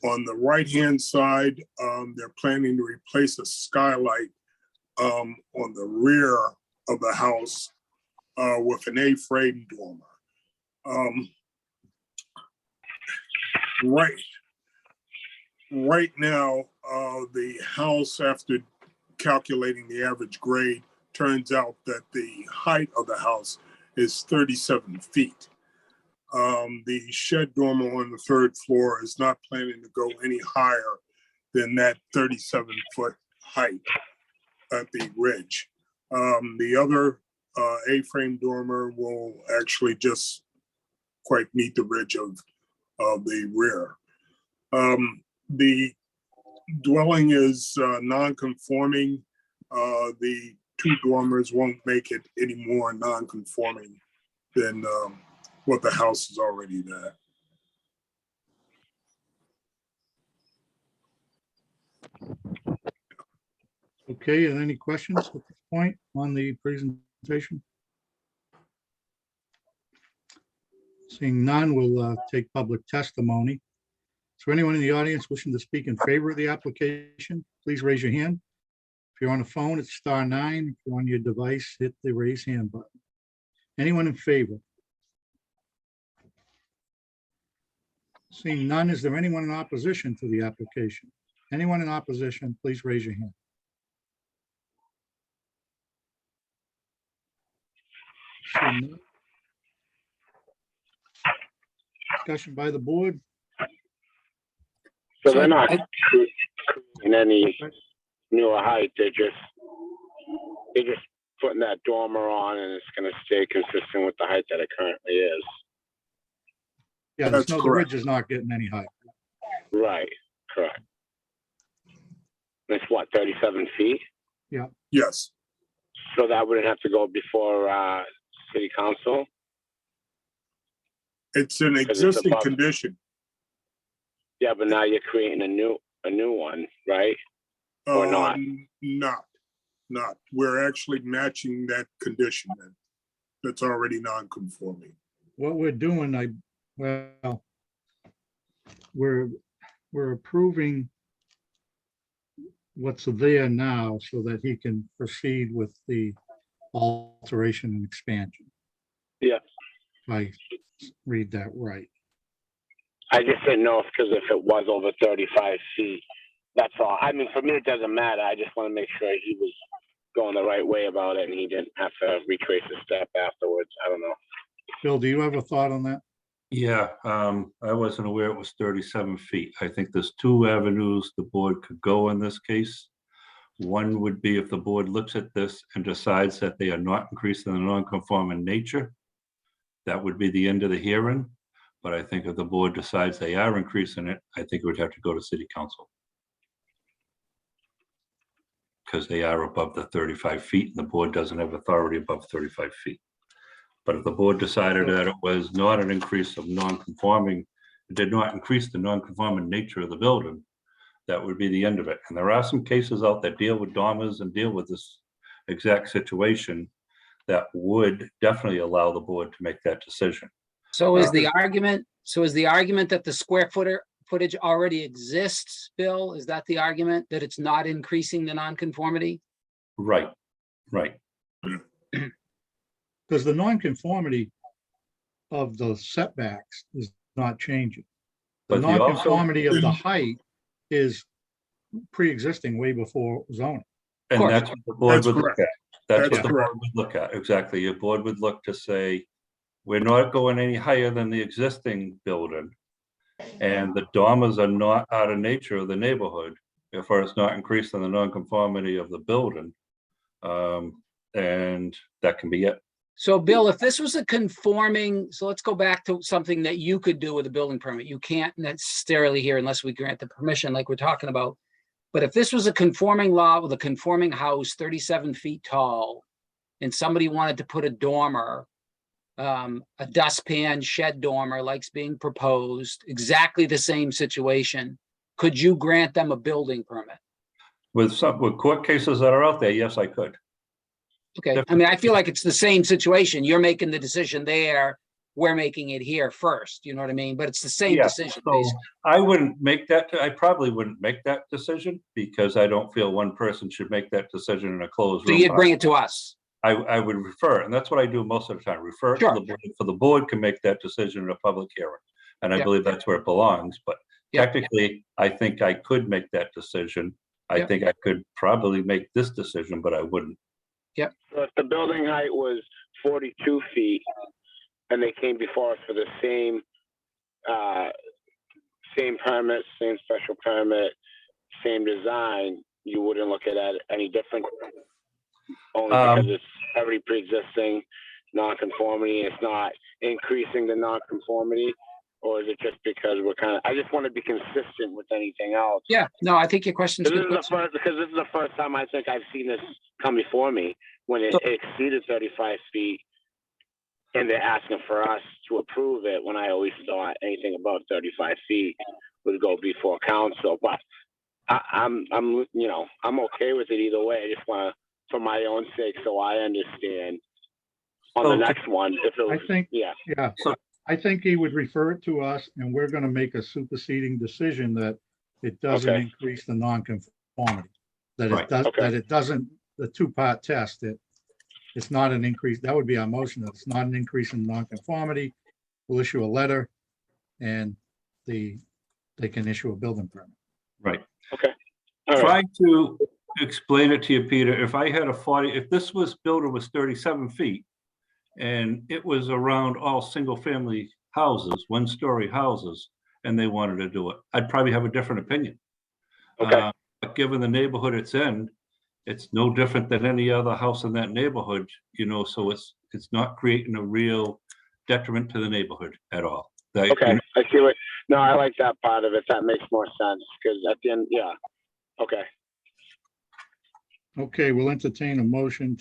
On the right-hand side, they're planning to replace a skylight on the rear of the house with an A-frame dormer. Right now, the house, after calculating the average grade, turns out that the height of the house is 37 feet. The shed dormer on the third floor is not planning to go any higher than that 37-foot height at the ridge. The other A-frame dormer will actually just quite meet the ridge of the rear. The dwelling is non-conforming. The two dormers won't make it any more non-conforming than what the house is already there. Okay, and any questions at this point on the presentation? Seeing none, we'll take public testimony. Is there anyone in the audience wishing to speak in favor of the application? Please raise your hand. If you're on a phone, it's *9. If you're on your device, hit the raise hand button. Anyone in favor? Seeing none, is there anyone in opposition to the application? Anyone in opposition, please raise your hand. Seeing none. Discussion by the board. So they're not creating any newer height, they're just putting that dormer on and it's gonna stay consistent with the height that it currently is. Yeah, That's the correct. ridge is not getting any higher. Right, correct. It's what, 37 feet? Yes, So that wouldn't have to go before city council? it's an it's existing above. condition. Yeah, but now you're creating a new one, right? Or not? Not. We're actually matching that condition that's already non-conforming. What we're doing, we're approving what's there now so that he can proceed with the alteration and expansion. Yeah. If I read that right. I just didn't know because if it was over 35 feet, that's all. I mean, for me, it doesn't matter. I just want to make sure he was going the right way about it and he didn't have to retrace a step afterwards. I don't know. Bill, do you have a thought on that? Yeah, I wasn't aware it was 37 feet. I think there's two avenues the board could go in this case. One would be if the board looks at this and decides that they are not increasing the non-conforming nature. That would be the end of the hearing. But I think if the board decides they are increasing it, I think it would have to go to city council. Because they are above the 35 feet and the board doesn't have authority above 35 feet. But if the board decided that it was not an increase of non-conforming, it did not increase the non-conforming nature of the building, that would be the end of it. And there are some cases out that deal with dormers and deal with this exact situation that would definitely allow the board to make that decision. So is the argument that the square footage already exists, Bill? Is that the argument, that it's not increasing the nonconformity? Right, right. Because the nonconformity of the setbacks is not changing. The But you also, nonconformity of the height is pre-existing way before zoning. and course. that's what the board That's would look correct. at. That's That's what the board correct. would look at, exactly. Your board would look to say, we're not going any higher than the existing building. And the dormers are not out of nature of the neighborhood, if it's not increasing the nonconformity of the building. And that can be it. So Bill, if this was a conforming, so let's go back to something that you could do with a building permit. You can't necessarily here unless we grant the permission like we're talking about. But if this was a conforming lot with a conforming house, 37 feet tall, and somebody wanted to put a dormer, a dustpan shed dormer like's being proposed, exactly the same situation, could you grant them a building permit? With court cases that are out there, yes, I could. Okay, I mean, I feel like it's the same situation. You're making the decision there, we're making it here first, you know what I mean? But it's the same Yeah, decision, so basically. I wouldn't make that, I probably wouldn't make that decision because I don't feel one person should make that decision in a closed So room. you'd bring it to us. I would refer, and that's what I do most of the time, refer it to Sure. the board, for the board can make that decision in a public hearing. And I Yeah. believe that's where it belongs, but Yeah. technically, I think I could make that decision. I Yeah. think I could probably make this decision, but I wouldn't. So if the building height was 42 feet and they came before us for the same, same permit, same special permit, same design, you wouldn't look at it any different? Only because it's already pre-existing non-conformity, it's not increasing the non-conformity? Or is it just because I just want to be consistent with anything else? Yeah, no, I think your question's Because good. this is the first time I think I've seen this come before me, when it exceeded 35 feet. And they're asking for us to approve it, when I always thought anything above 35 feet would go before council. But I'm okay with it either way. I just want to, for my own sake, so I understand on the So- next one, if it was, I think, yeah. yeah, So- I think he would refer it to us and we're gonna make a superseding decision that it doesn't Okay. increase the nonconformity. That Right, it does, okay. that it doesn't, the two-part test, it's not an increase, that would be our motion, that it's not an increase in nonconformity. We'll issue a letter and they can issue a building permit. Right. All right. Try to explain it to you, Peter. If I had if this building was 37 feet and it was around all single-family houses, one-story houses, and they wanted to do it, I'd probably have a different opinion. Okay. But given the neighborhood it's in, it's no different than any other house in that neighborhood, so it's not creating a real detriment to the neighborhood at all. Okay, I see what, no, I like that part of it. That makes more sense, because at the end, yeah. Okay, Okay, we'll entertain a motion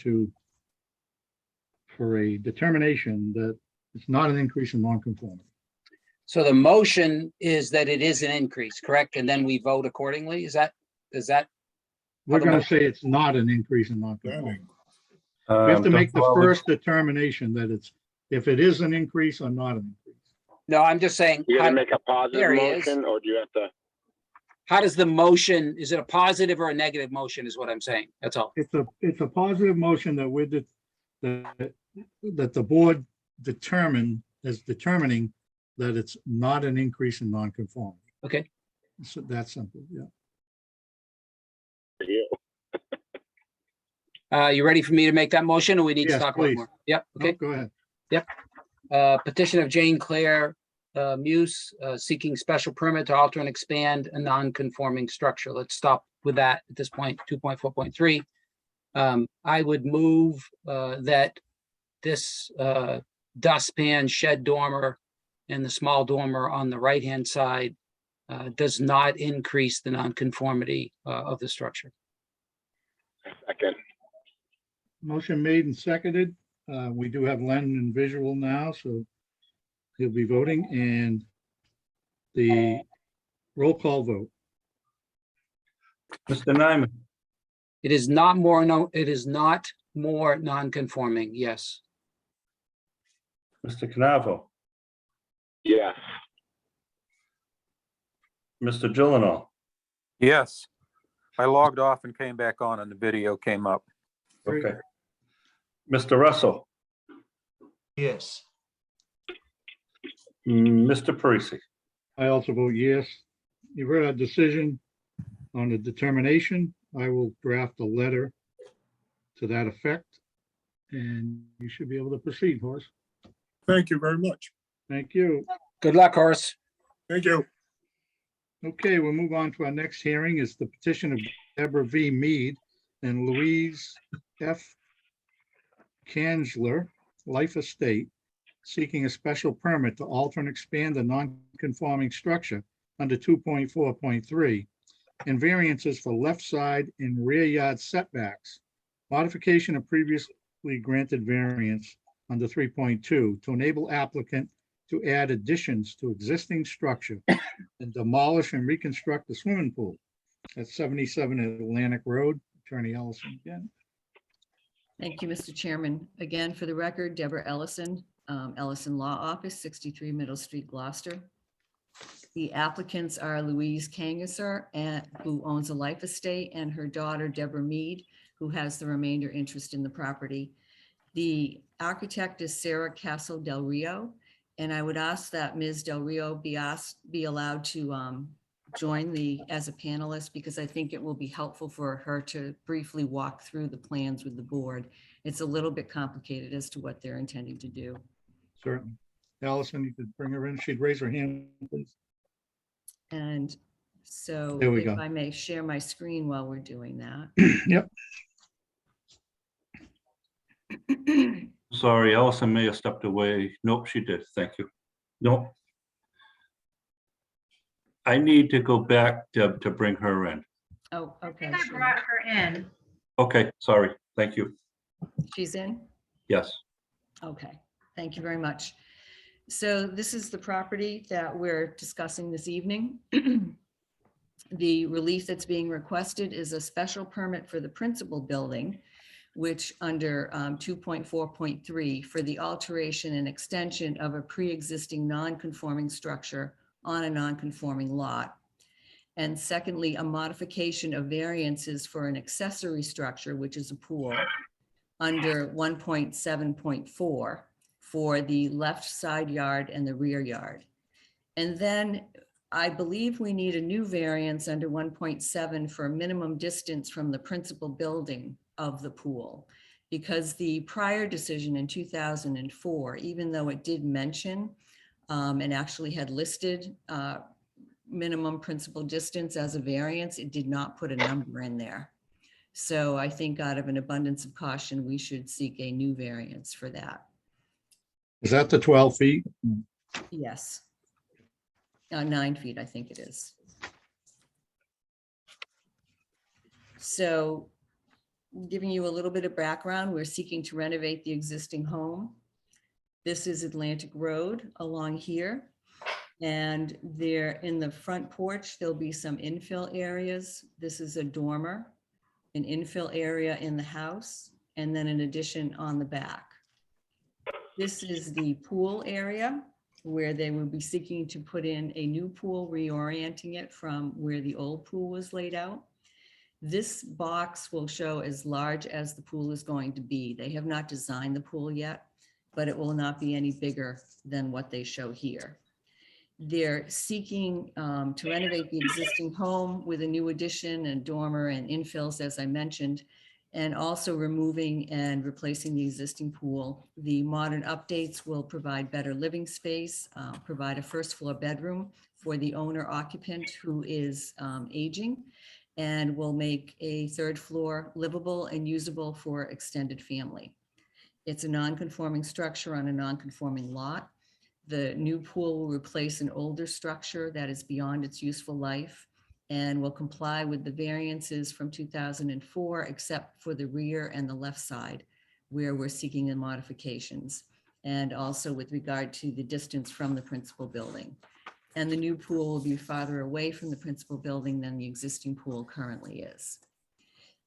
for a determination that it's not an increase in nonconformity. So the motion is that it is an increase, correct? And then we vote accordingly? Is that? We're the gonna motion? say it's not an increase in nonconformity. We have to make the first determination that if it is an increase or not an increase. No, I'm just saying, you gonna how, make a positive there he is. motion, or do you have to? how does the motion, is it a positive or a negative motion is what I'm saying? That's all. It's a positive motion that that the board is determining that it's not an increase in nonconformity. Okay. So that's simple, yeah. You. You ready for me to make that motion or we need to Yes, talk about please. more? Yep, No, okay. go ahead. Petition of Jane Claire Muse seeking special permit to alter and expand a non-conforming structure. Let's stop with that at this point, 2.4.3. I would move that this dustpan shed dormer and the small dormer on the right-hand side does not increase the non-conformity of the structure. Second. Motion made and seconded. We do have Len in visual now, so he'll be voting, and the roll call vote. Mr. Nyman, It is not more, no, it is not more non-conforming, yes. Mr. Canavo, Yes. Mr. Gyllenhaal. Yes. I logged off and came back on and the video came up. Great. Okay. Mr. Russell, Yes. Mr. Parisi. I also vote yes. You've heard our decision on the determination. I will draft a letter to that effect, and you should be able to proceed, Horace. Thank you very much. Thank you. Good luck, Horace. Thank you. Okay, we'll move on to our next hearing. Is the petition of Deborah V. Mead and Louise F. Kanzler, Life Estate, seeking a special permit to alter and expand a non-conforming structure under 2.4.3 and variances for left side and rear yard setbacks. Modification of previously granted variance under 3.2 to enable applicant to add additions to existing structure and demolish and reconstruct the swimming pool at 77 Atlantic Road. Attorney Ellison again. Thank you, Mr. Chairman. Again, for the record, Deborah Ellison, Ellison Law Office, 63 Middle Street, Gloucester. The applicants are Louise Kangesser, who owns a life estate, and her daughter, Deborah Mead, who has the remainder interest in the property. The architect is Sarah Castle Del Rio, and I would ask that Ms. Del Rio be allowed to join as a panelist because I think it will be helpful for her to briefly walk through the plans with the board. It's a little bit complicated as to what they're intending to do. Certainly. Allison, you could bring her in. She'd raise her hand, please. And so There we if go. I may share my screen while we're doing that. Yep. Sorry, Allison may have stepped away. Nope, she did. Thank you. Nope. I need to go back, Deb, to bring her in. Oh, I okay. think I sure. brought her in. Okay, sorry. Thank you. She's in? Yes. Okay, thank you very much. So this is the property that we're discussing this evening. The relief that's being requested is a special permit for the principal building, which under 2.4.3 for the alteration and extension of a pre-existing non-conforming structure on a non-conforming lot. And secondly, a modification of variances for an accessory structure, which is a pool, under 1.7.4 for the left side yard and the rear yard. And then I believe we need a new variance under 1.7 for a minimum distance from the principal building of the pool, because the prior decision in 2004, even though it did mention and actually had listed minimum principal distance as a variance, it did not put a number in there. So I think out of an abundance of caution, we should seek a new variance for that. Is that the 12 feet? Yes. 9 feet, I think it is. So giving you a little bit of background, we're seeking to renovate the existing home. This is Atlantic Road along here. And there in the front porch, there'll be some infill areas. This is a dormer, an infill area in the house, and then an addition on the back. This is the pool area where they will be seeking to put in a new pool, reorienting it from where the old pool was laid out. This box will show as large as the pool is going to be. They have not designed the pool yet, but it will not be any bigger than what they show here. They're seeking to renovate the existing home with a new addition and dormer and infills, as I mentioned, and also removing and replacing the existing pool. The modern updates will provide better living space, provide a first floor bedroom for the owner occupant who is aging, and will make a third floor livable and usable for extended family. It's a non-conforming structure on a non-conforming lot. The new pool will replace an older structure that is beyond its useful life and will comply with the variances from 2004, except for the rear and the left side, where we're seeking the modifications, and also with regard to the distance from the principal building. And the new pool will be farther away from the principal building than the existing pool currently is.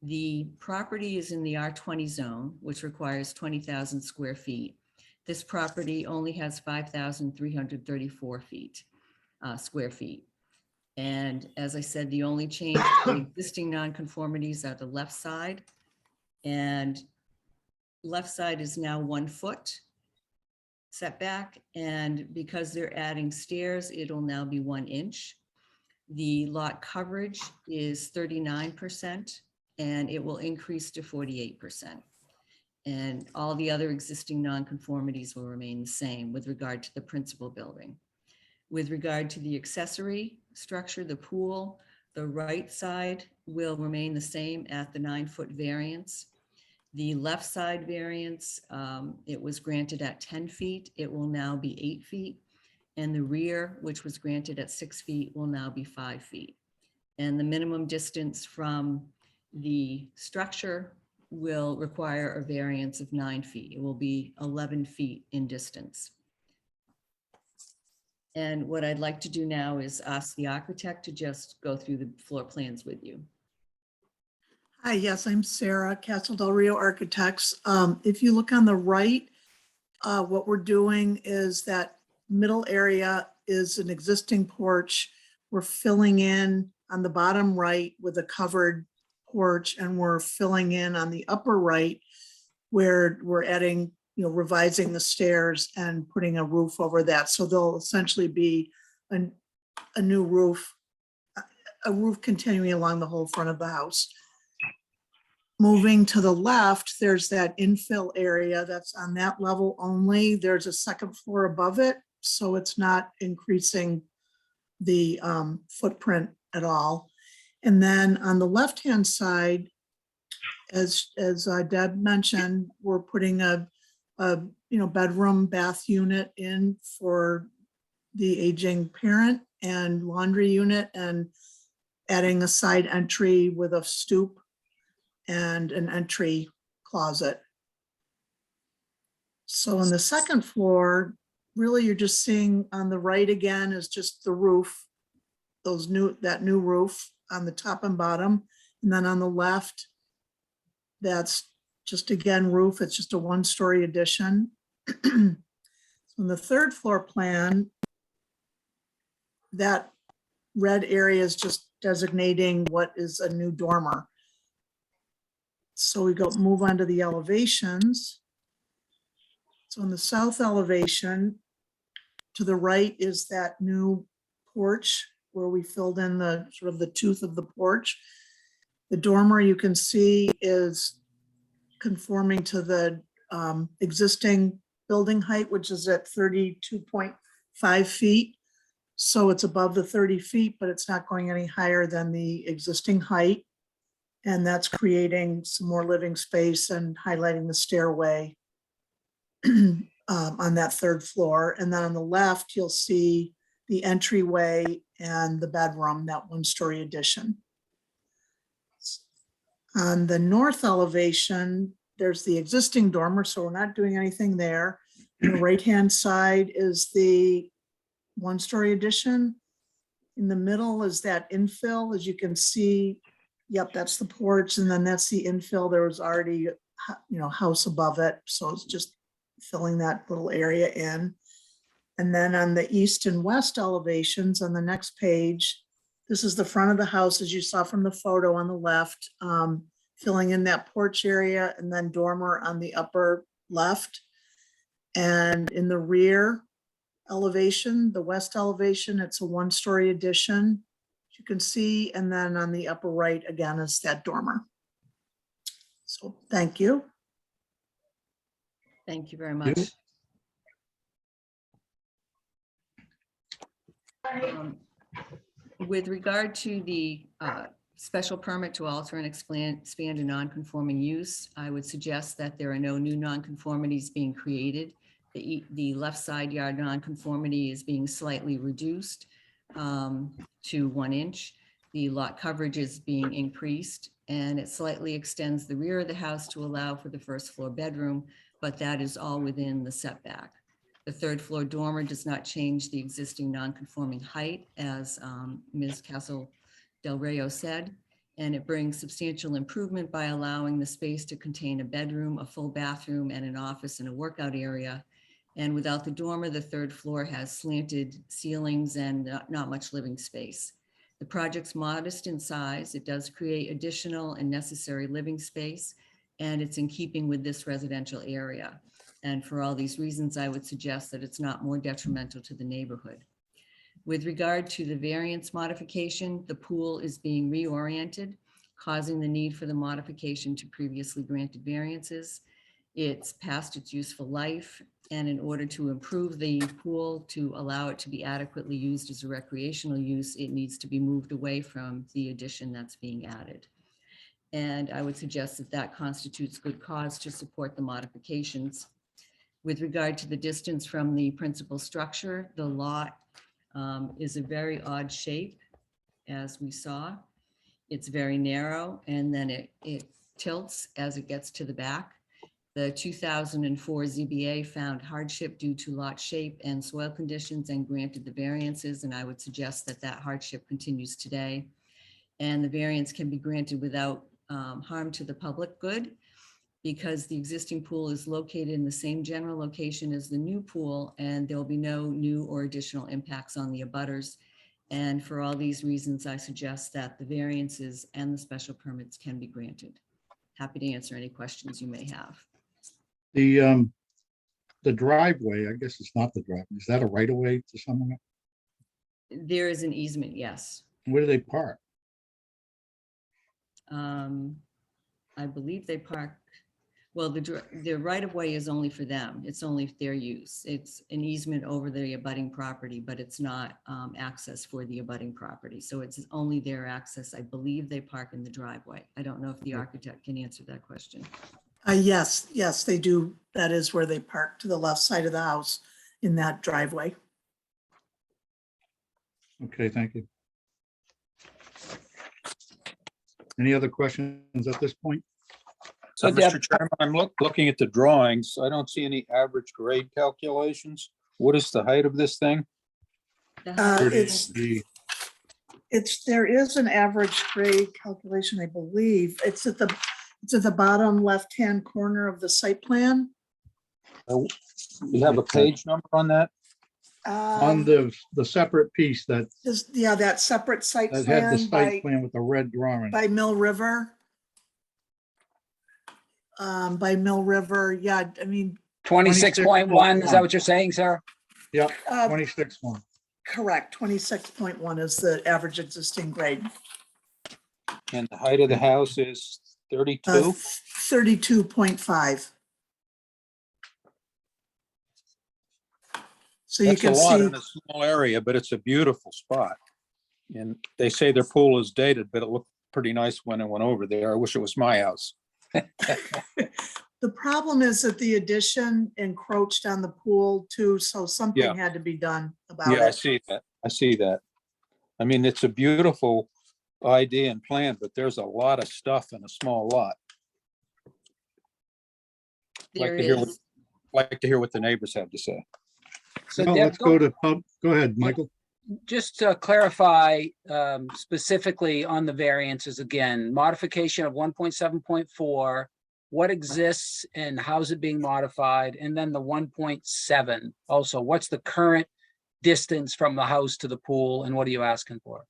The property is in the R20 zone, which requires 20,000 square feet. This property only has 5,334 square feet. And as I said, the only change to the existing nonconformities are the left side. And left side is now 1 foot setback. And because they're adding stairs, it'll now be 1 inch. The lot coverage is 39%, and it will increase to 48%. And all the other existing nonconformities will remain the same with regard to the principal building. With regard to the accessory structure, the pool, the right side will remain the same at the 9-foot variance. The left side variance, it was granted at 10 feet. It will now be 8 feet. And the rear, which was granted at 6 feet, will now be 5 feet. And the minimum distance from the structure will require a variance of 9 feet. It will be 11 feet in distance. And what I'd like to do now is ask the architect to just go through the floor plans with you. Hi, yes, I'm Sarah, Castle Del Rio Architects. If you look on the right, what we're doing is that middle area is an existing porch. We're filling in on the bottom right with a covered porch, and we're filling in on the upper right where we're adding, revising the stairs and putting a roof over that. So there'll essentially be a new roof a roof continuing along the whole front of the house. Moving to the left, there's that infill area that's on that level only. There's a second floor above it, so it's not increasing the footprint at all. And then on the left-hand side, as Deb mentioned, we're putting a bedroom, bath unit in for the aging parent and laundry unit, and adding a side entry with a stoop and an entry closet. So on the second floor, really you're just seeing on the right again is just the roof, that new roof on the top and bottom. And then on the left, that's just again roof. It's just a one-story addition. So in the third floor plan, that red area is just designating what is a new dormer. So we move on to the elevations. So in the south elevation, to the right is that new porch where we filled in the sort of the tooth of the porch. The dormer you can see is conforming to the existing building height, which is at 32.5 feet. So it's above the 30 feet, but it's not going any higher than the existing height. And that's creating some more living space and highlighting the stairway on that third floor. And then on the left, you'll see the entryway and the bedroom, that one-story addition. On the north elevation, there's the existing dormer, so we're not doing anything there. On the right-hand side is the one-story addition. In the middle is that infill, as you can see. Yep, that's the porch, and then that's the infill. There was already, house above it, so it's just filling that little area in. And then on the east and west elevations on the next page, this is the front of the house, as you saw from the photo on the left, filling in that porch area, and then dormer on the upper left. And in the rear elevation, the west elevation, it's a one-story addition, you can see, and then on the upper right again is that dormer. So thank you. Thank you very much. With regard to the special permit to alter and expand a non-conforming use, I would suggest that there are no new non-conformities being created. The left side yard non-conformity is being slightly reduced to 1 inch. The lot coverage is being increased, and it slightly extends the rear of the house to allow for the first floor bedroom, but that is all within the setback. The third floor dormer does not change the existing non-conforming height, as Ms. Castle Del Rio said, and it brings substantial improvement by allowing the space to contain a bedroom, a full bathroom, and an office and a workout area. And without the dormer, the third floor has slanted ceilings and not much living space. The project's modest in size. It does create additional and necessary living space, and it's in keeping with this residential area. And for all these reasons, I would suggest that it's not more detrimental to the neighborhood. With regard to the variance modification, the pool is being reoriented, causing the need for the modification to previously granted variances. It's past its useful life, and in order to improve the pool to allow it to be adequately used as a recreational use, it needs to be moved away from the addition that's being added. And I would suggest that that constitutes good cause to support the modifications. With regard to the distance from the principal structure, the lot is a very odd shape, as we saw. It's very narrow, and then it tilts as it gets to the back. The 2004 ZBA found hardship due to lot shape and soil conditions and granted the variances, and I would suggest that that hardship continues today. And the variance can be granted without harm to the public good, because the existing pool is located in the same general location as the new pool, and there will be no new or additional impacts on the abutters. And for all these reasons, I suggest that the variances and the special permits can be granted. Happy to answer any questions you may have. The driveway, I guess it's not the driveway. Is that a right of way to someone? There is an easement, yes. Where do they park? I believe they park, well, the right of way is only for them. It's only their use. It's an easement over the abutting property, but it's not access for the abutting property. So it's only their access. I believe they park in the driveway. I don't know if the architect can answer that question. Yes, yes, they do. That is where they park, to the left side of the house in that driveway. Okay, thank you. Any other questions at this point? So Deb, Mr. Chairman, I'm looking at the drawings. I don't see any average grade calculations. What is the height of this thing? The house It's, The- there is an average grade calculation, I believe. It's at the bottom left-hand corner of the site plan. Do you have a page number on that? On the separate piece that Yeah, that separate site had the plan site by, plan with the red drawing. by Mill River. By Mill River, yeah, I mean, 26.1, is that what you're saying, Sarah? Yep, uh, 26.1. correct, 26.1 is the average existing grade. And the height of the house is 32? 32.5. So you That's a can lot see, in a small area, but it's a beautiful spot. And they say their pool is dated, but it looked pretty nice when I went over there. I wish it was my house. the problem is that the addition encroached on the pool too, so something Yeah. had to be done about Yeah, I it. see that. I see that. I mean, it's a beautiful idea and plan, but there's a lot of stuff in a small lot. there Like to hear what- is, Like to hear what the neighbors have to say. So Now Deb, let's go to go ahead, Michael. just to clarify specifically on the variances again, modification of 1.7.4, what exists and how's it being modified? And then the 1.7 also, what's the current distance from the house to the pool and what are you asking for?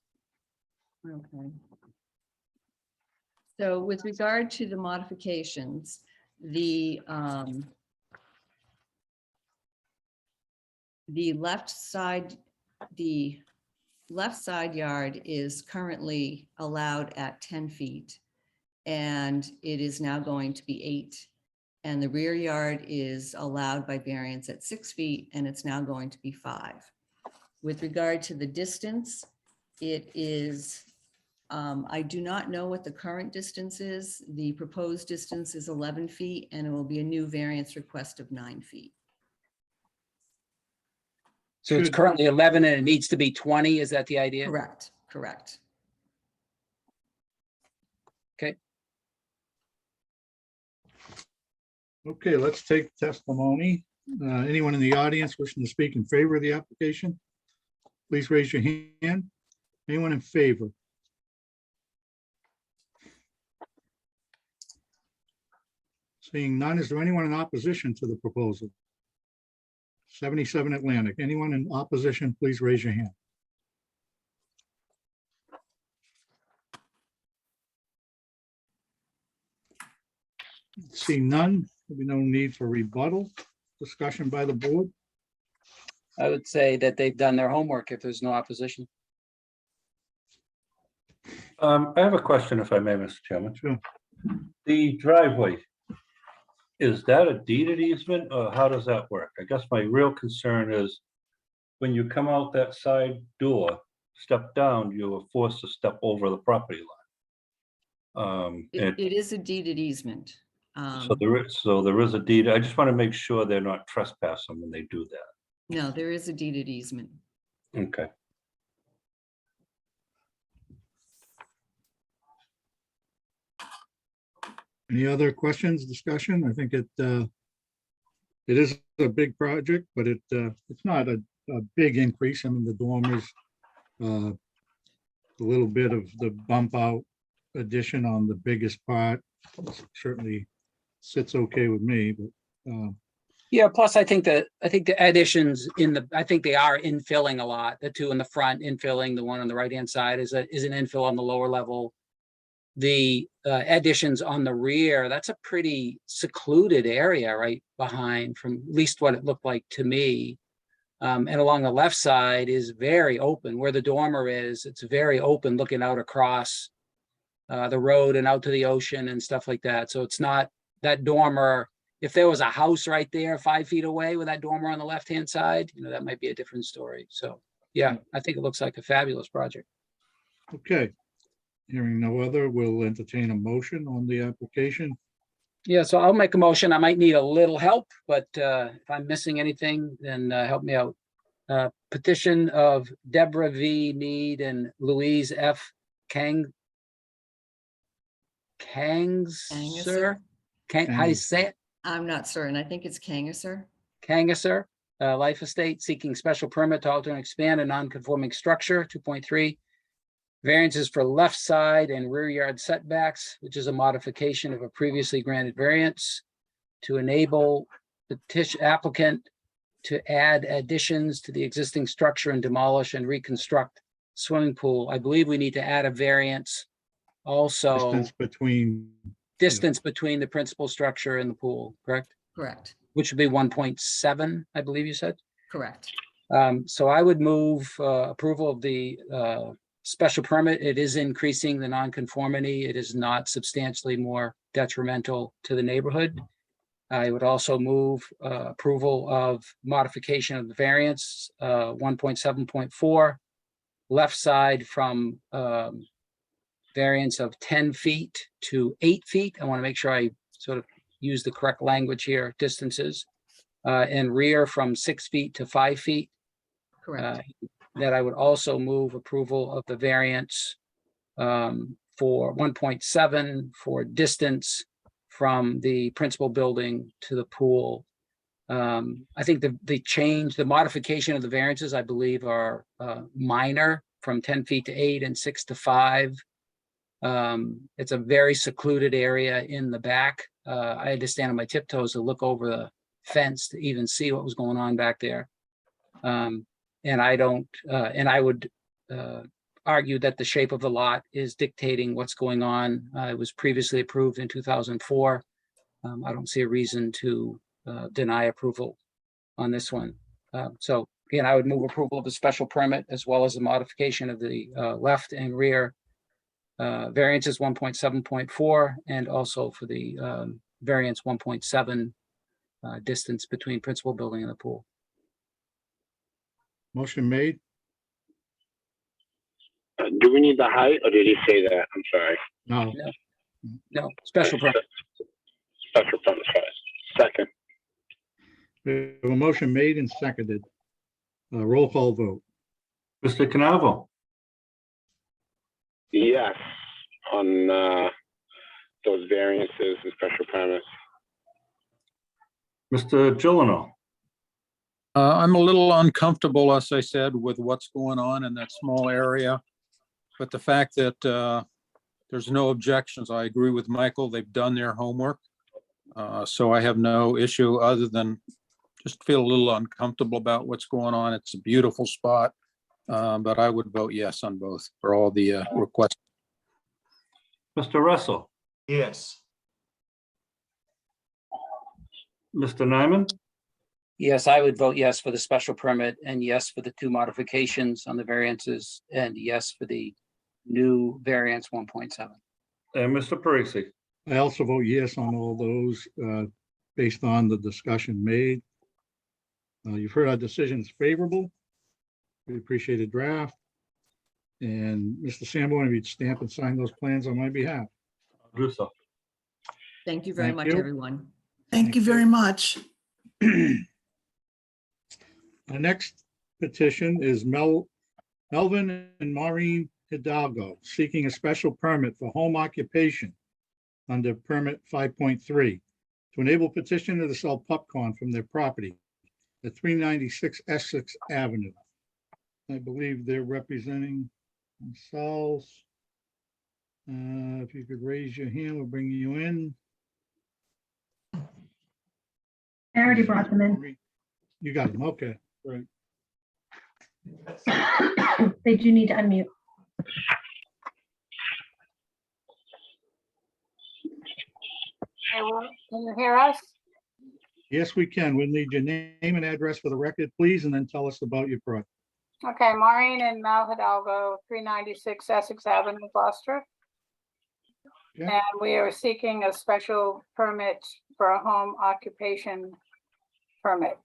okay. So with regard to the modifications, the left side yard is currently allowed at 10 feet. And it is now going to be 8. And the rear yard is allowed by variance at 6 feet, and it's now going to be 5. With regard to the distance, it is, I do not know what the current distance is. The proposed distance is 11 feet, and it will be a new variance request of 9 feet. So it's Good. currently 11 and it needs to be 20, is that the idea? Correct, correct. Okay, let's take testimony. Anyone in the audience wishing to speak in favor of the application? Please raise your hand. Anyone in favor? Seeing none, is there anyone in opposition to the proposal? 77 Atlantic. Anyone in opposition, please raise your hand. Seeing none, there'll be no need for rebuttal. Discussion by the board. I would say that they've done their homework if there's no opposition. I have a question if I may, Mr. Chairman. Sure. The driveway, is that a deeded easement or how does that work? I guess my real concern is when you come out that side door, step down, you are forced to step over the property line. It is a deeded easement. So there is a deed. I just want to make sure they're not trespassing when they do that. No, there is a deeded easement. Okay. Any other questions, discussion? I think it is a big project, but it's not a big increase. I mean, the dormers, a little bit of the bump out addition on the biggest part certainly sits okay with me, but Yeah, plus I think the additions I think they are infilling a lot. The two in the front infilling, the one on the right-hand side is an infill on the lower level. The additions on the rear, that's a pretty secluded area right behind, from at least what it looked like to me. And along the left side is very open where the dormer is. It's very open looking out across the road and out to the ocean and stuff like that. So it's not that dormer. If there was a house right there 5 feet away with that dormer on the left-hand side, that might be a different story. So, yeah, I think it looks like a fabulous project. Okay. Hearing no other, we'll entertain a motion on the application. Yeah, so I'll make a motion. I might need a little help, but if I'm missing anything, then help me out. Petition of Deborah V. Mead and Louise F. Kangser. Kangasser? How do you say it? I'm not certain. I think it's Kangasser. Kangasser, Life Estate seeking special permit to alter and expand a non-conforming structure, 2.3. Variances for left side and rear yard setbacks, which is a modification of a previously granted variance to enable petition applicant to add additions to the existing structure and demolish and reconstruct swimming pool. I believe we need to add a variance also. Distance between the principal structure and the pool, correct? Correct. Which would be 1.7, I believe you said. Correct. So I would move approval of the special permit. It is increasing the nonconformity. It is not substantially more detrimental to the neighborhood. I would also move approval of modification of the variance 1.7.4, left side from variance of 10 feet to 8 feet. I want to make sure I sort of use the correct language here, distances, and rear from 6 feet to 5 feet. Correct. That I would also move approval of the variance for 1.7 for distance from the principal building to the pool. I think the modification of the variances, I believe, are minor, from 10 feet to 8 and 6 to 5. It's a very secluded area in the back. I had to stand on my tiptoes to look over the fence to even see what was going on back there. And I would argue that the shape of the lot is dictating what's going on. It was previously approved in 2004. I don't see a reason to deny approval on this one. So again, I would move approval of the special permit as well as the modification of the left and rear variances 1.7.4 and also for the variance 1.7 distance between principal building and the pool. Motion made. Do we need the height, or did he say that? I'm sorry. No. No, special permit. Special permit, sorry. Second. We have a motion made and seconded. Roll call vote. Mr. Canavo, Yes, on those variances and special permits. Mr. Gilino, I'm a little uncomfortable, as I said, with what's going on in that small area. But the fact that there's no objections, I agree with Michael. They've done their homework. So I have no issue other than just feel a little uncomfortable about what's going on. It's a beautiful spot. But I would vote yes on both for all the requests. Mr. Russell, Yes. Mr. Nyman, Yes, I would vote yes for the special permit and yes for the 2 modifications on the variances and yes for the new variance 1.7. and Mr. Parisi. I also vote yes on all those based on the discussion made. You've heard our decision is favorable. We appreciate a draft. And Mr. Sanborn, if you'd stamp and sign those plans on my behalf. I'll do so. Thank you very Thank much, you. everyone. Thank you very much. Our next petition is Melvin and Maureen Hidalgo seeking a special permit for home occupation under permit 5.3 to enable petitioner to sell popcorn from their property at 396 Essex Avenue. I believe they're representing themselves. If you could raise your hand, we'll bring you in. I already brought them in. You got them, okay, great. They do need to unmute. Can you hear us? Yes, we can. We'll need your name and address for the record, please, and then tell us about your project. Okay, Maureen and Mel Hidalgo, 396 Essex Avenue, Gloucester. Yeah. And we are seeking a special permit for a home occupation permit.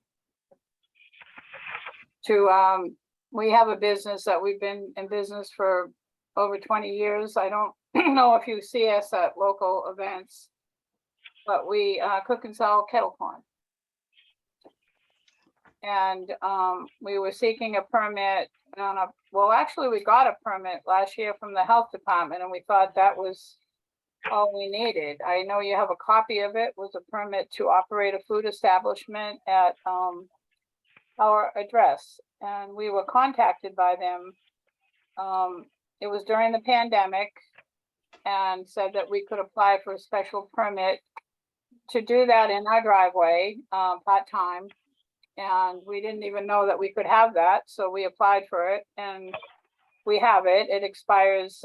We have a business that we've been in business for over 20 years. I don't know if you see us at local events, but we cook and sell kettle corn. And we were seeking a permit well, actually, we got a permit last year from the health department, and we thought that was all we needed. I know you have a copy of it, was a permit to operate a food establishment at our address, and we were contacted by them. It was during the pandemic, and said that we could apply for a special permit to do that in our driveway, part-time. And we didn't even know that we could have that, so we applied for it, and we have it. It expires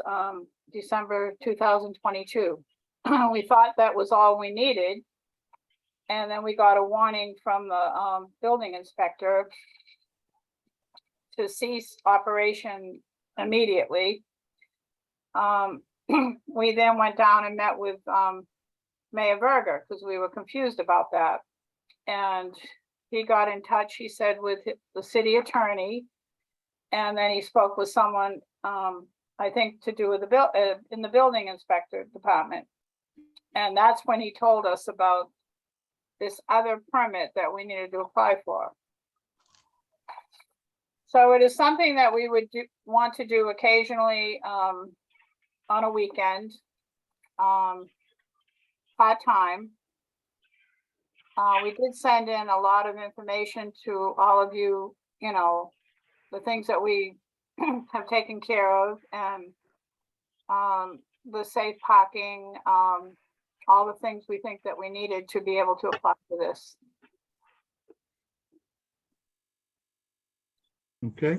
December 2022. We thought that was all we needed. And then we got a warning from the building inspector to cease operation immediately. We then went down and met with Mayor Berger because we were confused about that. And he got in touch, he said, with the city attorney. And then he spoke with someone, I think to do with in the building inspector department. And that's when he told us about this other permit that we needed to apply for. So it is something that we would want to do occasionally on a weekend, part-time. We did send in a lot of information to all of you, the things that we have taken care of, and the safe parking, all the things we think that we needed to be able to apply for this. Okay.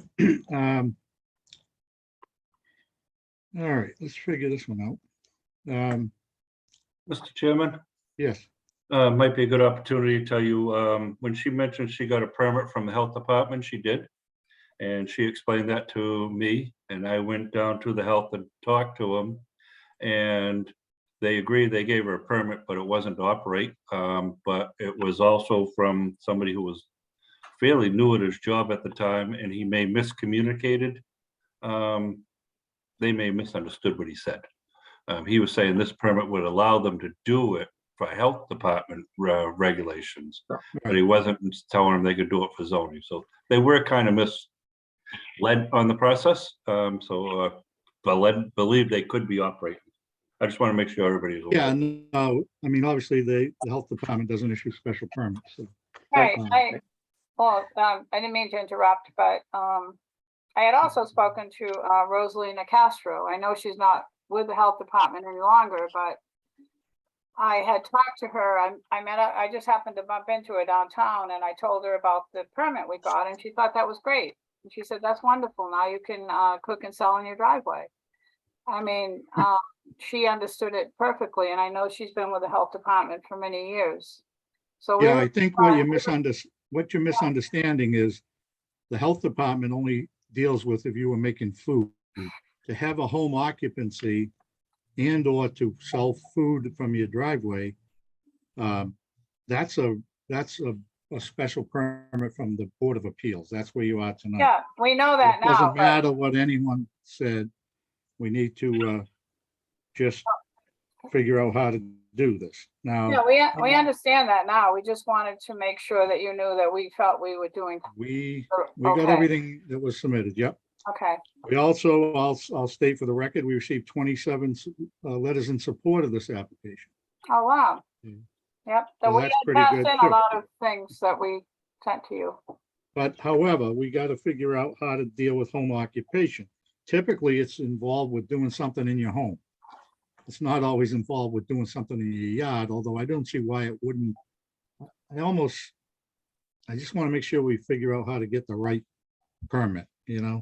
All right, let's figure this one out. Mr. Chairman, Yes, might be a good opportunity to tell you, when she mentioned she got a permit from the health department, she did. And she explained that to me, and I went down to the health and talked to them. And they agreed, they gave her a permit, but it wasn't to operate. But it was also from somebody who was fairly new at his job at the time, and he may miscommunicated. They may have misunderstood what he said. He was saying this permit would allow them to do it for health department regulations, but he wasn't telling them they could do it for zoning. So they were kind of misled on the process. Believe they could be operating. I just want to make sure everybody's aware. yeah, no, I mean, obviously, the health department doesn't issue special permits, so. Right, I didn't mean to interrupt, but I had also spoken to Rosalina Castro. I know she's not with the health department any longer, but I had talked to her. I just happened to bump into her downtown, and I told her about the permit we got, and she thought that was great. And she said, "That's wonderful. Now you can cook and sell in your driveway." I mean, she understood it perfectly, and I know she's been with the health department for many years. So Yeah, I think what you're misunderstanding is the health department only deals with if you were making food. To have a home occupancy and or to sell food from your driveway, that's a special permit from the Board of Appeals. That's where you are tonight. yeah, we know that It now. doesn't but- matter what anyone said. We need to just figure out how to do this. Now, Yeah, we understand that now. We just wanted to make sure that you knew that we felt we were doing. we got Okay. everything that was submitted. Yep. Okay, We also, I'll state for the record, we received 27 letters in support of this application. oh, wow. Mm. Yep, So so we that's had pretty passed good, in too. a lot of things that we sent to you. But however, we got to figure out how to deal with home occupation. Typically, it's involved with doing something in your home. It's not always involved with doing something in your yard, although I don't see why it wouldn't. I just want to make sure we figure out how to get the right permit, Okay.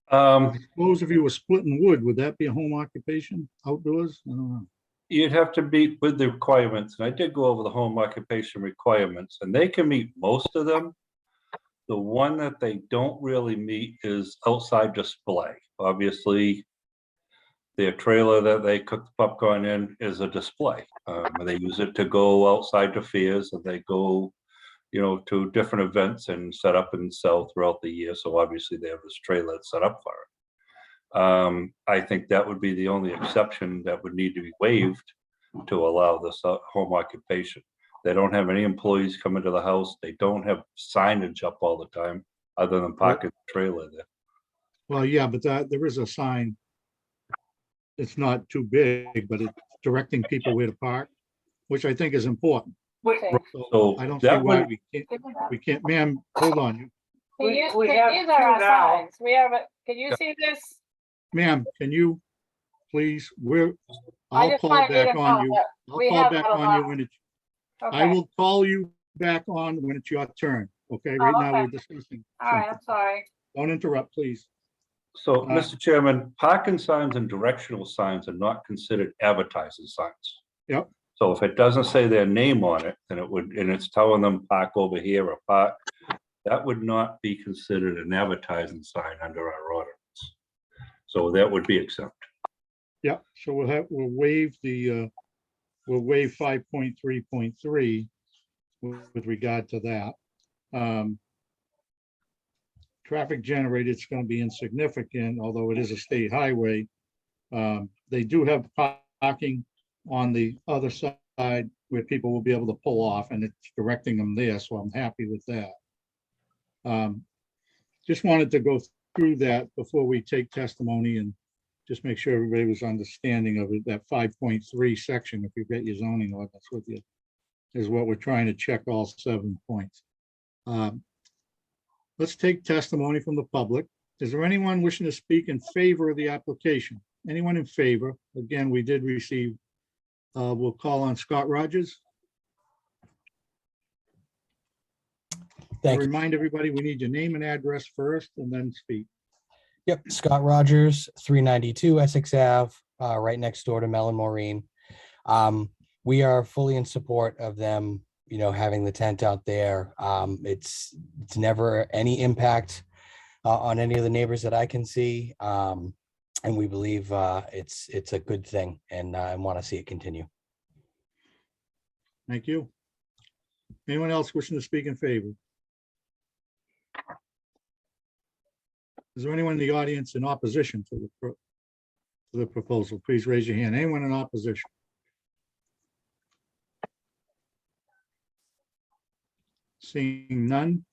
I suppose if you were splitting wood, would that be a home occupation outdoors? I don't know. You'd have to meet with the requirements, and I did go over the home occupation requirements, and they can meet most of them. The one that they don't really meet is outside display. Obviously, Their trailer that they cook the popcorn in is a display. They use it to go outside to fairs, and they go, to different events and set up and sell throughout the year. So obviously they have this trailer set up for it. I think that would be the only exception that would need to be waived to allow this home occupation. They don't have any employees coming to the house. They don't have signage up all the time, other than parking the trailer there. Well, yeah, but there is a sign. It's not too big, but it's directing people where to park, which I think is important. Okay. So I don't see that why would- we can't, ma'am, hold on. These We have these two are our now. signs. We have, can you see this? Ma'am, can you please, I I'll just call wanted you back to on know you. that I'll we call have back that on you allowed. when it's, I Okay, will call you back on when it's your turn, okay? Right now, okay. we're discussing. all right, something. I'm sorry. Don't interrupt, please. So, Mr. Chairman, parking signs and directional signs are not considered advertising signs. Yep. So if it doesn't say their name on it, then and it's telling them park over here or park, that would not be considered an advertising sign under our ordinance. So that would be exempt. Yeah, so we'll waive we'll waive 5.3.3 with regard to that. Traffic generated, it's going to be insignificant, although it is a state highway. They do have parking on the other side where people will be able to pull off, and it's directing them there, so I'm happy with that. Just wanted to go through that before we take testimony and just make sure everybody was understanding of it. That 5.3 section, if you've got your zoning ordinance with you, is what we're trying to check all 7 points. Let's take testimony from the public. Is there anyone wishing to speak in favor of the application? Anyone in favor? Again, we did receive, we'll call on Scott Rogers. Thank you. Remind everybody, we need your name and address first and then speak. Yep, Scott Rogers, 392 Essex Ave, right next door to Mel and Maureen. We are fully in support of them, having the tent out there. It's never any impact on any of the neighbors that I can see. And we believe it's a good thing, and I want to see it continue. Thank you. Anyone else wishing to speak in favor? Is there anyone in the audience in opposition to the proposal? Please raise your hand. Anyone in opposition? Seeing none,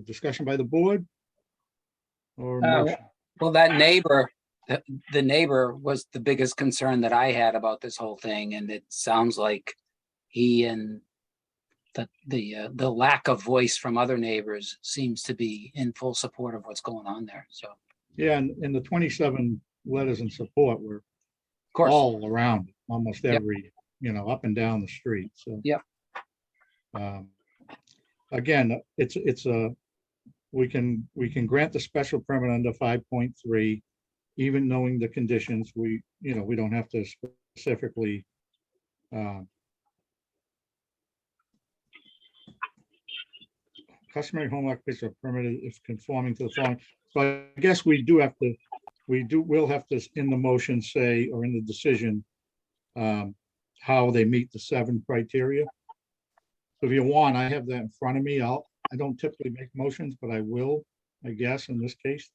discussion by the board? Or motion? Well, that neighbor, the neighbor was the biggest concern that I had about this whole thing, and it sounds like he and the lack of voice from other neighbors seems to be in full support of what's going on there. So, Yeah, and the 27 letters in support were of course, all around, almost Yep. every, up and down the street, so. Yep. Again, we can grant the special permit under 5.3, even knowing the conditions, we don't have to specifically customary home occupation are permitted if conforming to the following. So I guess we'll have to, in the motion say, or in the decision, how they meet the 7 criteria. So if you want, I have that in front of me. I don't typically make motions, but I will, I guess, in this case.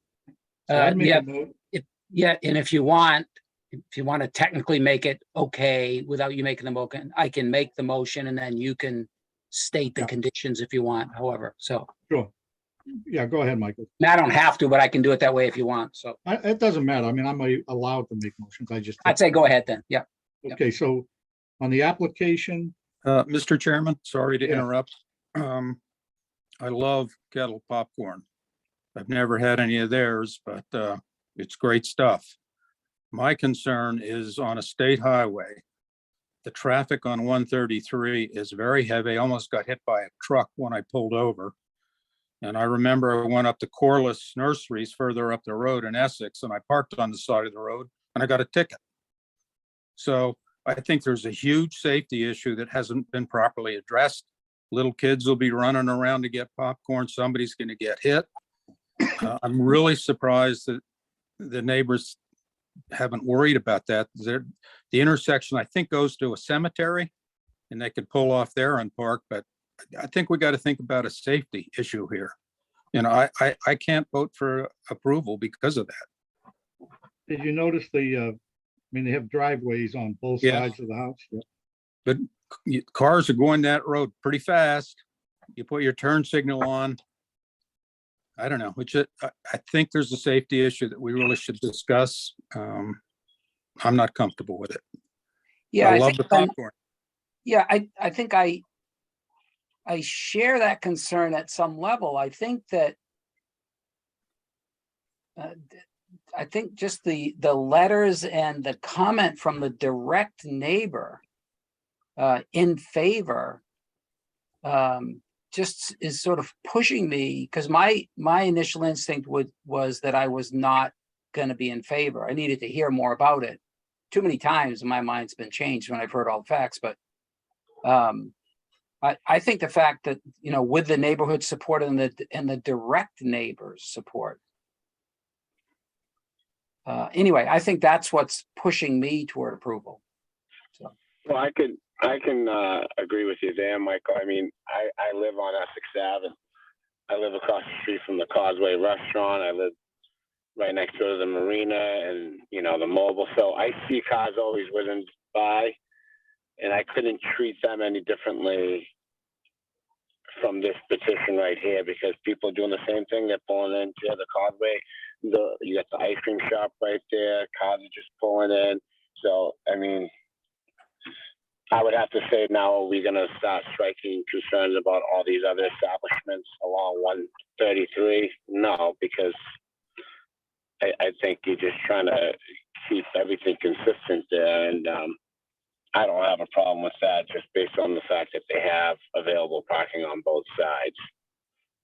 So I'd make a note. yeah, and if you want to technically make it okay without you making the motion, I can make the motion and then you can state the Yeah. conditions if you want, however, so. Sure. Yeah, go ahead, Michael. I don't have to, but I can do it that way if you want, so It doesn't matter. I mean, I'm allowed to make motions. I just. I'd say go ahead then, yeah. Okay, so on the application, Mr. Chairman, sorry to Yeah. interrupt. I love Kettle popcorn. I've never had any of theirs, but it's great stuff. My concern is on a state highway. The traffic on 133 is very heavy. I almost got hit by a truck when I pulled over. And I remember I went up to Corliss Nurseries further up the road in Essex, and I parked on the side of the road and I got a ticket. So I think there's a huge safety issue that hasn't been properly addressed. Little kids will be running around to get popcorn. Somebody's going to get hit. I'm really surprised that the neighbors haven't worried about that. The intersection, I think, goes to a cemetery and they could pull off there and park, but I think we got to think about a safety issue here. You know, I can't vote for approval because of that. Did you notice I mean, they have driveways on both Yeah. sides of the house? Yeah. But cars are going that road pretty fast. You put your turn signal on. I don't know, I think there's a safety issue that we really should discuss. I'm not comfortable with it. Yeah, I I love think, the popcorn. yeah, I think I share that concern at some level. I think that I think just the letters and the comment from the direct neighbor in favor just is sort of pushing me, because my initial instinct was that I was not going to be in favor. I needed to hear more about it. Too many times my mind's been changed when I've heard all the facts, but I think the fact that, you know, with the neighborhood support and the direct neighbors support. Anyway, I think that's what's pushing me toward approval. So. Well, I can agree with you there, Michael. I mean, I live on Essex Ave, and I live across the street from the Causeway Restaurant. I live right next door to the marina and, you know, the mobile. So I see cars always whizzing by, and I couldn't treat them any differently from this petition right here, because people are doing the same thing. They're pulling into the Causeway. You got the ice cream shop right there. Cars are just pulling in. So, I mean, I would have to say, now are we going to start striking concerns about all these other establishments along 133? No, because I think you're just trying to keep everything consistent there. And I don't have a problem with that, just based on the fact that they have available parking on both sides.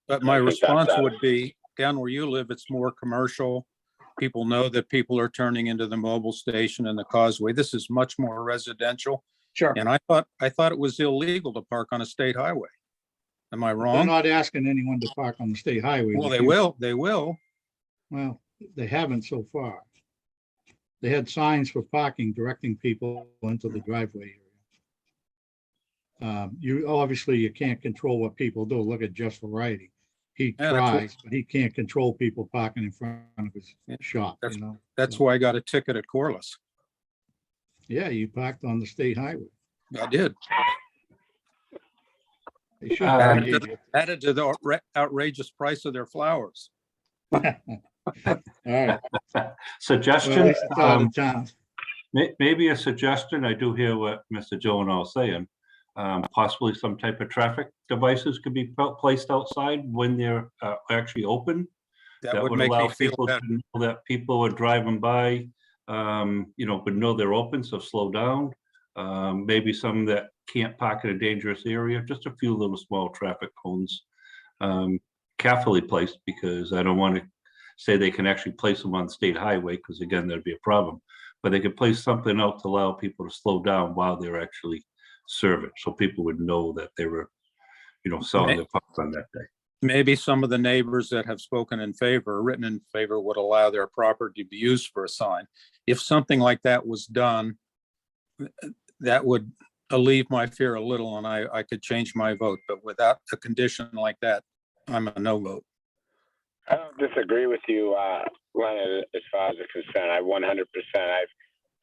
But my I think response that's- would be, down where you live, it's more commercial. People know that people are turning into the mobile station and the Causeway. This is much more residential. Sure. And I thought it was illegal to park on a state highway. Am I They're wrong? not asking anyone to park on the state highway. Well, they will. Well, they haven't so far. They had signs for parking directing people into the driveway area. You can't control what people do. Look at Just Variety. He Yeah, that's what- tries, but he can't control people parking in front of his Yeah, shop, you know? That's So, why I got a ticket at Corliss. yeah, you parked on the state highway. I did. They should Um, ticket you. Added to the outrageous price of their flowers. All right. Well, at Suggestion, least it's out of town. maybe a suggestion, I do hear what Mr. Joe is saying. Possibly some type of traffic devices could be placed outside when they're actually open. That would make me feel people better. to know that people are driving by, you know, would know they're open, so slow down. Maybe some that can't park in a dangerous area, just a few little small traffic cones. Carefully placed, because I don't want to say they can actually place them on the state highway, because again, there'd be a problem. But they could place something out to allow people to slow down while they're actually serving, so people would know that they were, you know, selling their pups on that day. Maybe some of the neighbors that have spoken in favor, written in favor, would allow their property to be used for a sign. If something like that was done, that would alleviate my fear a little, and I could change my vote. But without a condition like that, I'm a no vote. I don't disagree with you, Leonard, as far as the concern. I 100%.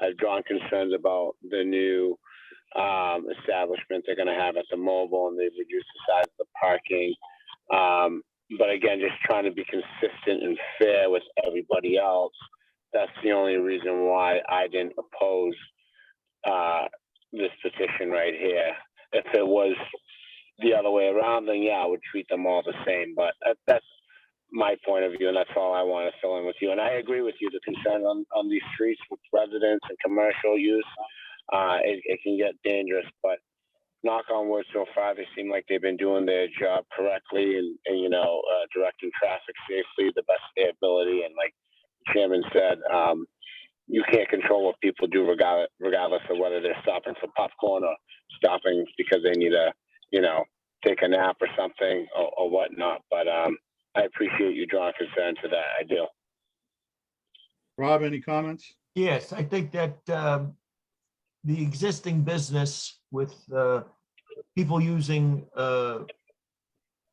I've drawn concerns about the new establishment they're going to have at the mobile, and they've reduced the size of the parking. But again, just trying to be consistent and fair with everybody else. That's the only reason why I didn't oppose this petition right here. If it was the other way around, then yeah, I would treat them all the same. But that's my point of view, and that's all I want to fill in with you. And I agree with you, the concern on these streets with residents and commercial use, it can get dangerous, but knock on wood, so far they seem like they've been doing their job correctly and you know, directing traffic safely the best of their ability. And like the Chairman said, you can't control what people do regardless of whether they're stopping for popcorn or stopping because they need to, you know, take a nap or something or whatnot. But I appreciate you drawing concern to that. I do. Rob, any comments? Yes, I think that the existing business with people using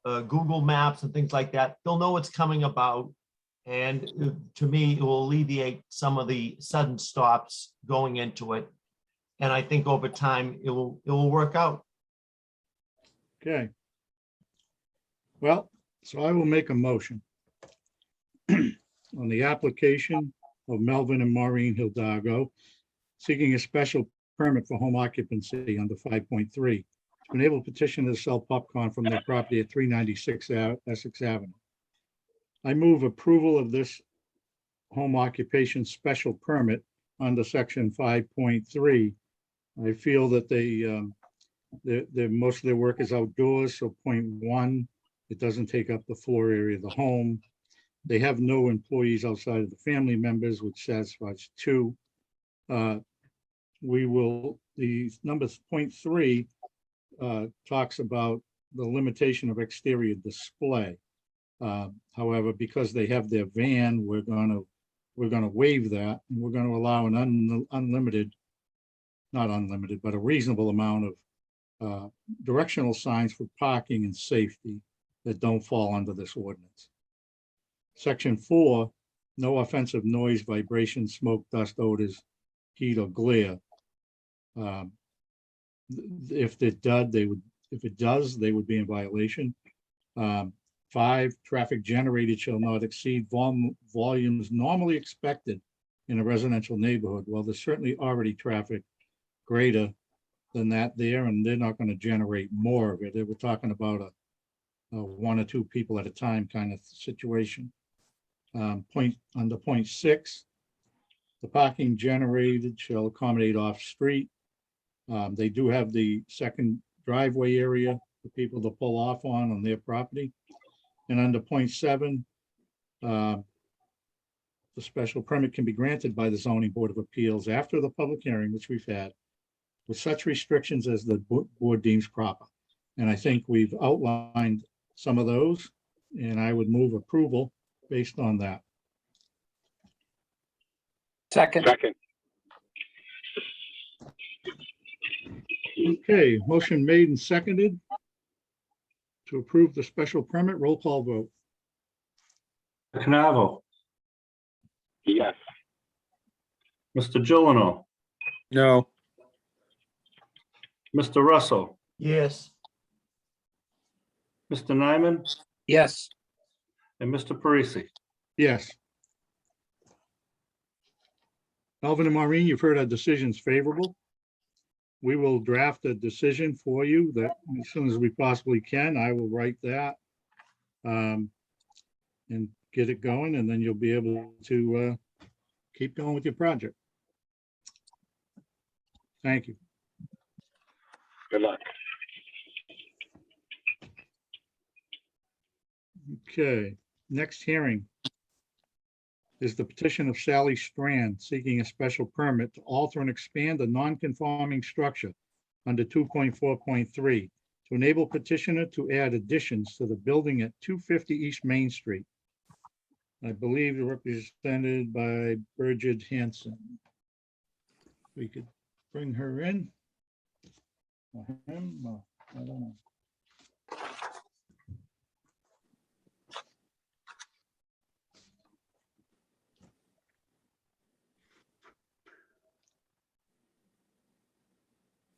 Google Maps and things like that, they'll know what's coming about. And to me, it will alleviate some of the sudden stops going into it. And I think over time, it will work out. Okay. Well, so I will make a motion on the application of Melvin and Maureen Hidalgo seeking a special permit for home occupancy under 5.3 to enable petitioner to sell popcorn from their property at 396 Essex Avenue. I move approval of this home occupation special permit under section 5.3. I feel that most of their work is outdoors, so 0.1, it doesn't take up the floor area of the home. They have no employees outside of the family members, which satisfies 2. The number 0.3 talks about the limitation of exterior display. However, because they have their van, we're gonna waive that, and we're gonna allow an not unlimited, but a reasonable amount of directional signs for parking and safety that don't fall under this ordinance. Section 4, no offensive noise, vibration, smoke, dust, odors, heat, or glare. If it does, they would be in violation. 5, traffic generated shall not exceed volumes normally expected in a residential neighborhood. Well, there's certainly already traffic greater than that there, and they're not going to generate more of it. They were talking about a 1 or 2 people at a time kind of situation. Under 0.6, the parking generated shall accommodate off-street. They do have the second driveway area for people to pull off on their property. And under 0.7, the special permit can be granted by the zoning board of appeals after the public hearing, which we've had, with such restrictions as the board deems proper. And I think we've outlined some of those, and I would move approval based on that. Second. Okay, motion made and seconded to approve the special permit. Roll call vote. Canavo, Yes. Mr. Gilino, No, Mr. Russell, Yes, Mr. Nyman, Yes. and Mr. Parisi. Yes. Alvin and Maureen, you've heard our decisions favorable. We will draft a decision for you that as soon as we possibly can. I will write that and get it going, and then you'll be able to keep going with your project. Thank you. Good luck. Okay, next hearing is the petition of Sally Strand seeking a special permit to alter and expand a non-conforming structure under 2.4.3 to enable petitioner to add additions to the building at 250 East Main Street. I believe represented by Bridget Hanson. We could bring her in. Or him, or I don't know.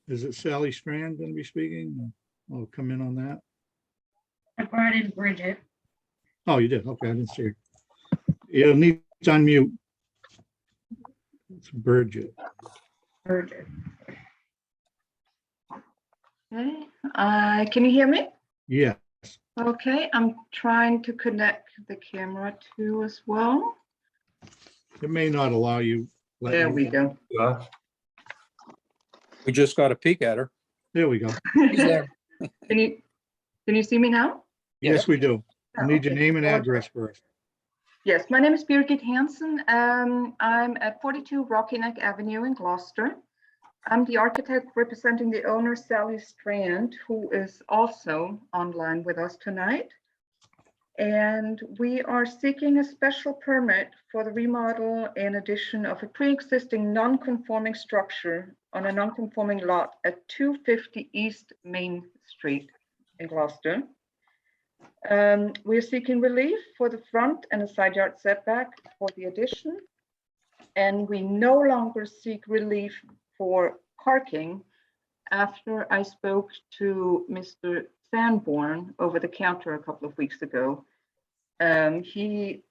Is it Sally Strand going to be speaking? I'll come in on that. I brought in Bridget. Oh, you did? Okay, I didn't see her. You'll need to unmute. It's Bridget. Bridget. Okay, can you hear me? Yeah, Okay, I'm trying to connect the camera too as well. it may not allow you. There we go. we just got a peek at her. There we go. Can you see me now? Yes, we do. I need your Okay. name and address first. Yes, my name is Birgit Hansen. I'm at 42 Rocky Neck Avenue in Gloucester. I'm the architect representing the owner, Sally Strand, who is also online with us tonight. And we are seeking a special permit for the remodel and addition of a pre-existing non-conforming structure on a non-conforming lot at 250 East Main Street in Gloucester. We're seeking relief for the front and a side yard setback for the addition. And we no longer seek relief for parking after I spoke to Mr. Sanborn over the counter a couple of weeks ago. He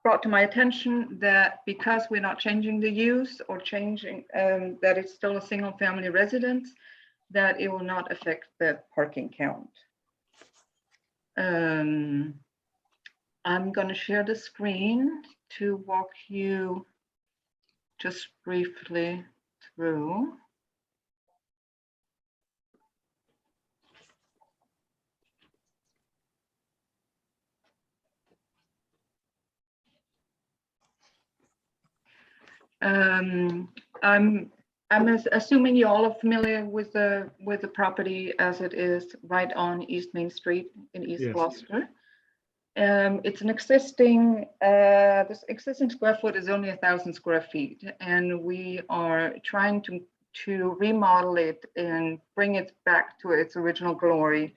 brought to my attention that because we're not changing the use or changing, that it's still a single family residence, that it will not affect the parking count. I'm going to share the screen to walk you just briefly through. I'm assuming you all are familiar with the property as it is right on East Main Street in East Yes. Gloucester. It's an existing, this existing square foot is only 1,000 square feet, and we are trying to remodel it and bring it back to its original glory,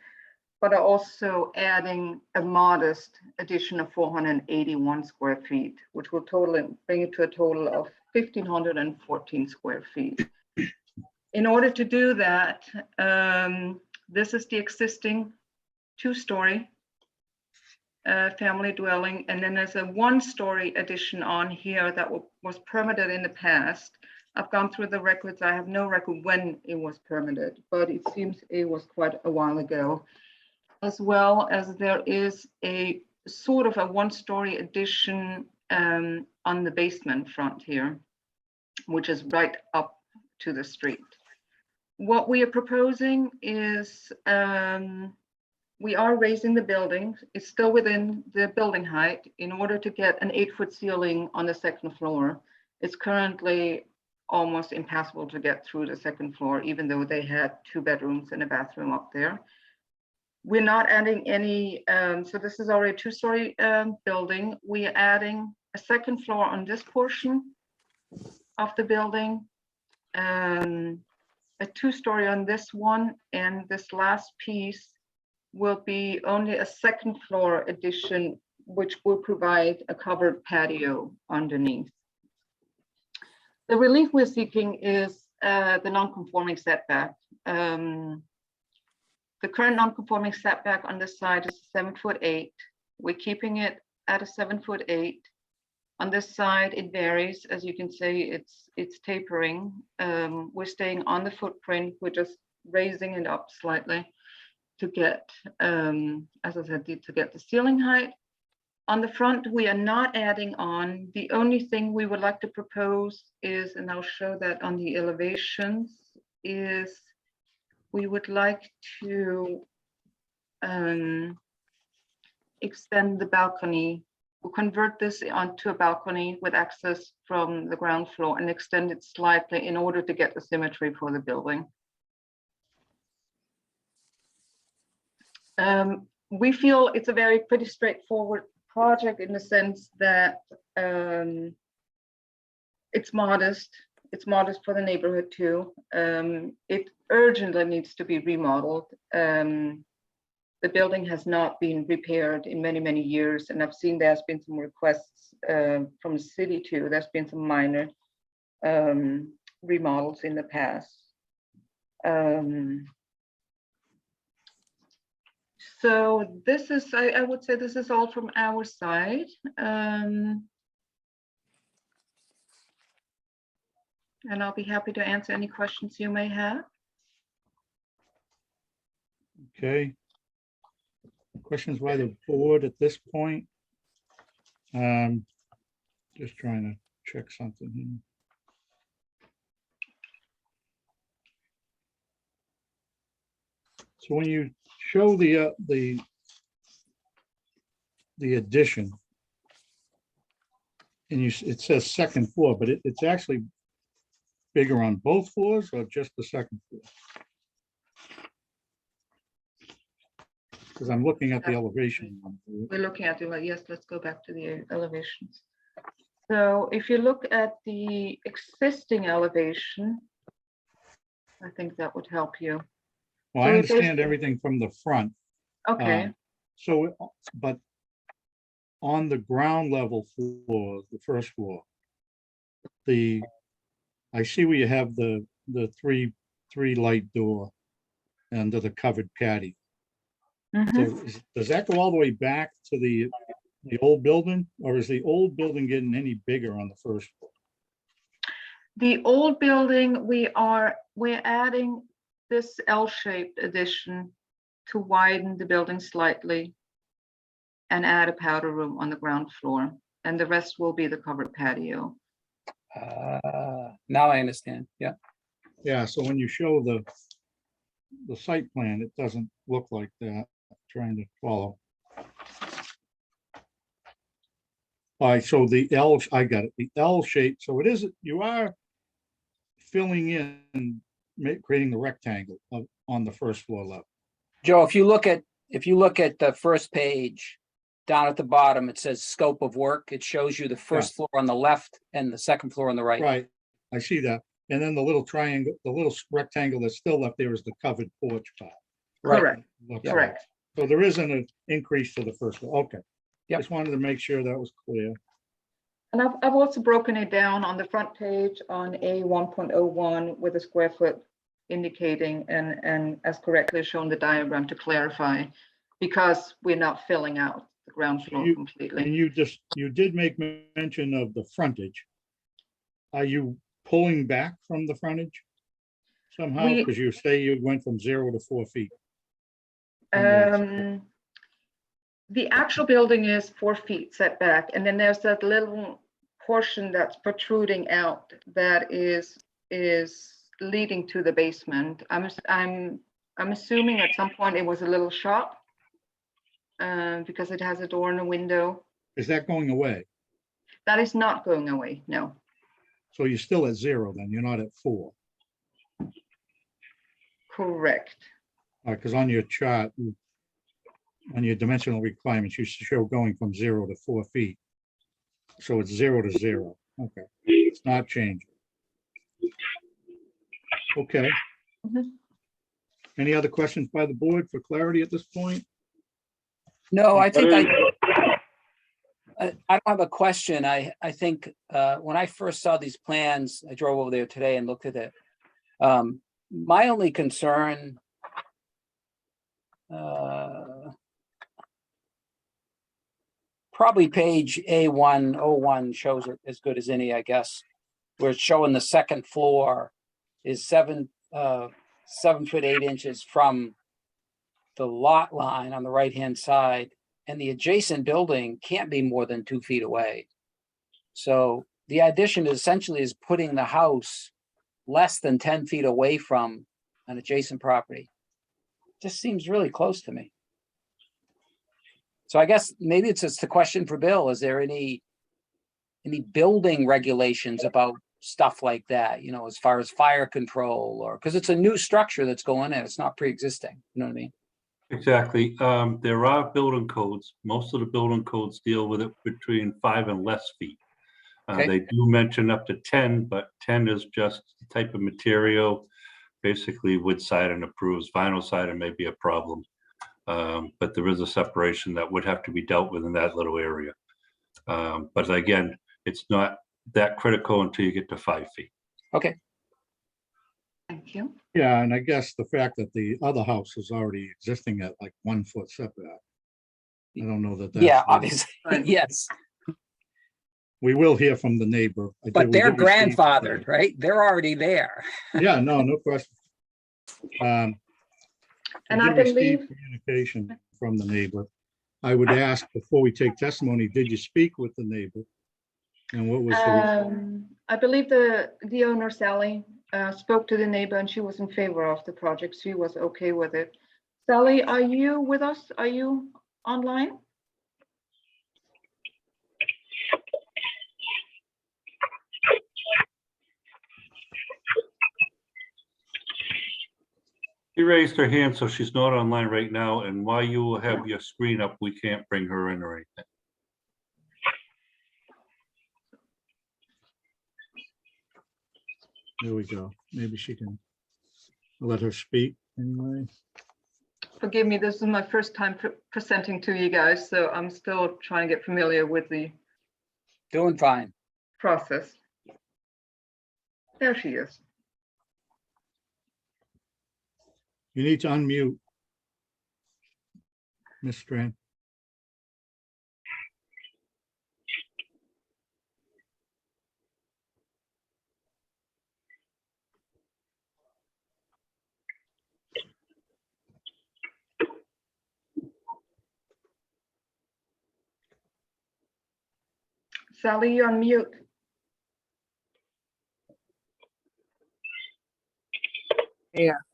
but are also adding a modest addition of 481 square feet, which will bring it to a total of 1,514 square feet. In order to do that, this is the existing two-story family dwelling, and then there's a one-story addition on here that was permitted in the past. I've gone through the records. I have no record when it was permitted, but it seems it was quite a while ago. As well as there is a sort of a one-story addition on the basement front here, which is right up to the street. What we are proposing is we are raising the building. It's still within the building height in order to get an 8-foot ceiling on the second floor. It's currently almost impossible to get through the second floor, even though they had 2 bedrooms and a bathroom up there. We're not adding any, so this is already a 2-story building. We are adding a second floor on this portion of the building, a 2-story on this one, and this last piece will be only a second floor addition, which will provide a covered patio underneath. The relief we're seeking is the non-conforming setback. The current non-conforming setback on this side is 7'8". We're keeping it at a 7'8". On this side, it varies. As you can see, it's tapering. We're staying on the footprint. We're just raising it up slightly to get, as I said, to get the ceiling height. On the front, we are not adding on. The only thing we would like to propose is, and I'll show that on the elevations, is we would like to extend the balcony. We'll convert this onto a balcony with access from the ground floor and extend it slightly in order to get the symmetry for the building. We feel it's a pretty straightforward project in the sense that it's modest. It's modest for the neighborhood too. It urgently needs to be remodeled. The building has not been repaired in many, many years, and I've seen there's been some requests from the city too. There's been some minor remodels in the past. So this is, I would say this is all from our side. And I'll be happy to answer any questions you may have. Okay. Questions by the board at this point? Just trying to check something here. So when you show the addition, and it says second floor, but it's actually bigger on both floors or just the second floor? Because I'm looking at the elevation. We're looking at the, yes, let's go back to the elevations. So if you look at the existing elevation, I think that would help you. Well, So I we understand basically- everything from the front. Okay, So, but on the ground level floor, the first floor, I see where you have the three light door under the covered patio. mhm. So does that go all the way back to the old building, or is the old building getting any bigger on the first floor? The old building, we're adding this L-shaped addition to widen the building slightly and add a powder room on the ground floor, and the rest will be the covered patio. Now I understand. Yeah. Yeah, so when you show the site plan, it doesn't look like that, trying to follow. All right, so the L, I got it, the L shape, so it is, you are filling in, creating the rectangle on the first floor level. Joe, if you look at the first page, down at the bottom, it says scope of work. It shows you the first floor on the left and the second floor on the right. Right, I see that. And then the little triangle, the little rectangle that's still left there is the covered porch part. Right. Correct, Looks like. correct. So there isn't an increase to the first floor, okay. Yep. Just wanted to make sure that was clear. And I've also broken it down on the front page on A 1.01 with a square foot indicating and as correctly shown the diagram to clarify, because we're not filling out the ground floor And completely. you did make mention of the frontage. Are you pulling back from the frontage somehow? We- Because you say you went from 0 to 4 feet. The actual building is 4 feet setback, and then there's that little portion that's protruding out that is leading to the basement. I'm assuming at some point it was a little shop because it has a door and a window. Is that going away? That is not going away, no. So you're still at 0 then, you're not at 4. Correct. Because on your chart, on your dimensional requirements, you show going from 0 to 4 feet. So it's 0 to 0. Okay, it's not changing. Okay. Mhm. Any other questions by the board for clarity at this point? No, I think I don't have a question. I think when I first saw these plans, I drove over there today and looked at it. My only concern probably page A101 shows it as good as any, I guess. Where it's showing the second floor is 7 foot 8 inches from the lot line on the right-hand side, and the adjacent building can't be more than 2 feet away. So the addition essentially is putting the house less than 10 feet away from an adjacent property. Just seems really close to me. So I guess maybe it's just a question for Bill. Is there any building regulations about stuff like that, you know, as far as fire control, or because it's a new structure that's going in, it's not pre-existing, you know what I mean? Exactly. There are building codes. Most of the building codes deal with it between 5 and less feet. Okay. They do mention up to 10, but 10 is just the type of material. Basically, wood siding approves, vinyl siding may be a problem. But there is a separation that would have to be dealt with in that little area. But again, it's not that critical until you get to 5 feet. Okay. Thank you. Yeah, and I guess the fact that the other house is already existing at like 1 foot setback. I don't know that. Yeah, that's the- obviously, Right. yes, We will hear from the neighbor. but they're We did receive- grandfathered, right? They're already there. Yeah, no question. And I I did receive believe- communication from the neighbor. I would ask before we take testimony, did you speak with the neighbor? And what was the response? I believe the owner, Sally, spoke to the neighbor and she was in favor of the project. She was okay with it. Sally, are you with us? Are you online? She raised her hand, so she's not online right now, and while you have your screen up, we can't bring her in or anything. There we go. Maybe she can let her speak anyway. Forgive me, this is my first time presenting to you guys, so I'm still trying to get familiar with the Doing fine. process. There she is. You need to unmute. Ms. Strand. Sally, you're on mute.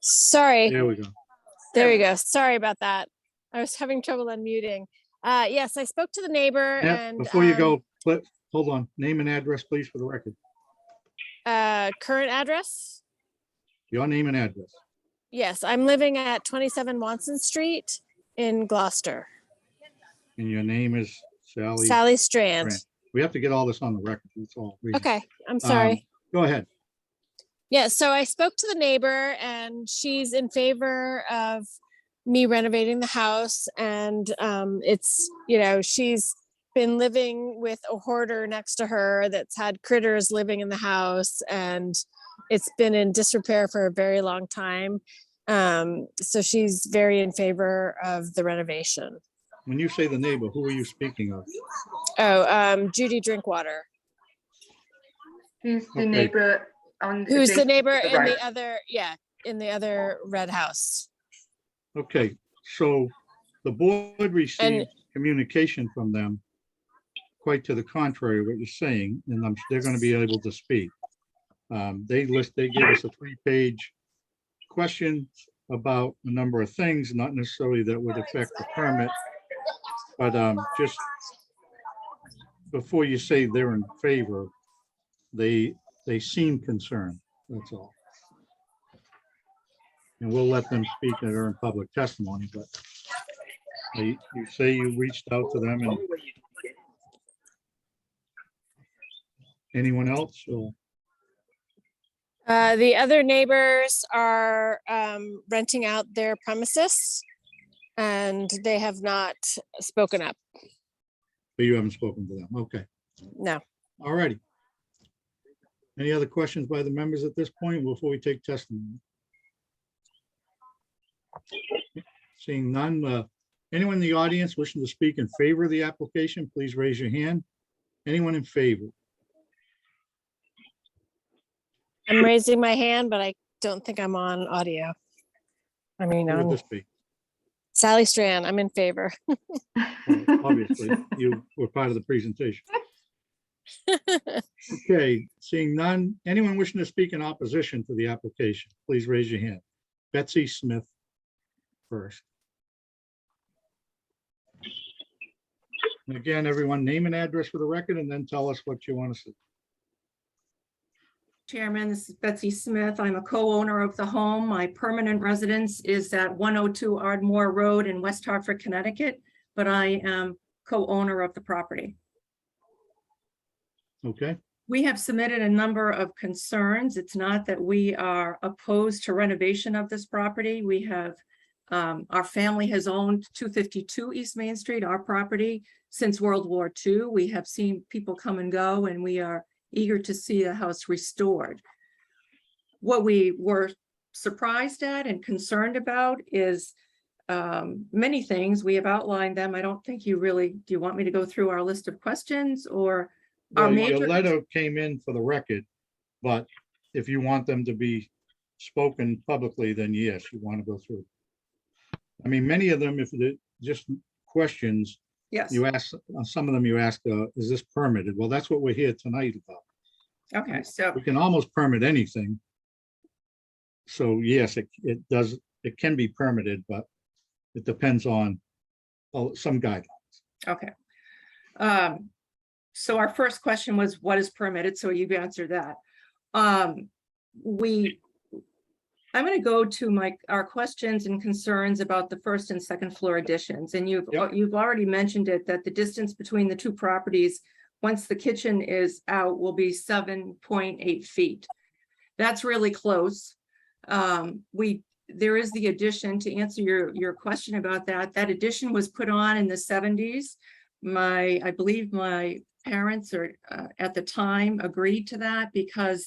Sorry, There we go. there we go. Sorry about that. I was having trouble unmuting. Yes, I spoke to the neighbor Yeah, and. before you go, hold on. Name and address, please, for the record. Current address? Your name and address. Yes, I'm living at 27 Watson Street in Gloucester. And your name is Sally. Sally Strand. Strand. We have to get all this on the record. That's all. Okay, I'm sorry. Go ahead. Yeah, so I spoke to the neighbor and she's in favor of me renovating the house. And it's, you know, she's been living with a hoarder next to her that's had critters living in the house, and it's been in disrepair for a very long time. So she's very in favor of the renovation. When you say the neighbor, who are you speaking of? Oh, Judy Drinkwater. Who's the Okay. neighbor on? Who's the adjacent to neighbor in right? the other, yeah, in the other red house. Okay, so the board received communication from them, quite to the contrary of what you're saying, and they're going to be able to speak. They gave us a 3-page question about a number of things, not necessarily that would affect the permit, but just before you say they're in favor, they seem concerned, that's all. And we'll let them speak that are in public testimony, but you say you reached out to them, and anyone else? Or The other neighbors are renting out their premises and they have not spoken up. but you haven't spoken to them? Okay, No. all righty. Any other questions by the members at this point before we take testimony? Seeing none, anyone in the audience wishing to speak in favor of the application, please raise your hand. Anyone in favor? I'm raising my hand, but I don't think I'm on audio. I mean, Who would on this be? Sally Strand, I'm in favor. Well, obviously, you were part of the presentation. Okay, seeing none, anyone wishing to speak in opposition to the application, please raise your hand. Betsy Smith first. And again, everyone, name and address for the record, and then tell us what you want to say. Chairman, this is Betsy Smith. I'm a co-owner of the home. My permanent residence is at 102 Ardmore Road in West Hartford, Connecticut, but I am co-owner of the property. Okay, We have submitted a number of concerns. It's not that we are opposed to renovation of this property. We have, our family has owned 252 East Main Street, our property, since World War II. We have seen people come and go, and we are eager to see the house restored. What we were surprised at and concerned about is many things. We have outlined them. I don't think you really, do you want me to go through our list of questions, or our well, your major? letter came in for the record, but if you want them to be spoken publicly, then yes, you want to go through. I mean, many of them, if they're just questions, Yes. you ask, on some of them you ask, is this permitted? Well, that's what we're here tonight about. Okay, so, We can almost permit anything. So yes, it does, it can be permitted, but it depends on some guidelines. okay. So our first question was, what is permitted? So you've answered that. We I'm going to go to our questions and concerns about the first and second floor additions. And you've already mentioned it, that the distance between the two properties, once the kitchen is out, will be 7.8 feet. That's really close. There is the addition, to answer your question about that. That addition was put on in the 70s. I believe my parents at the time agreed to that because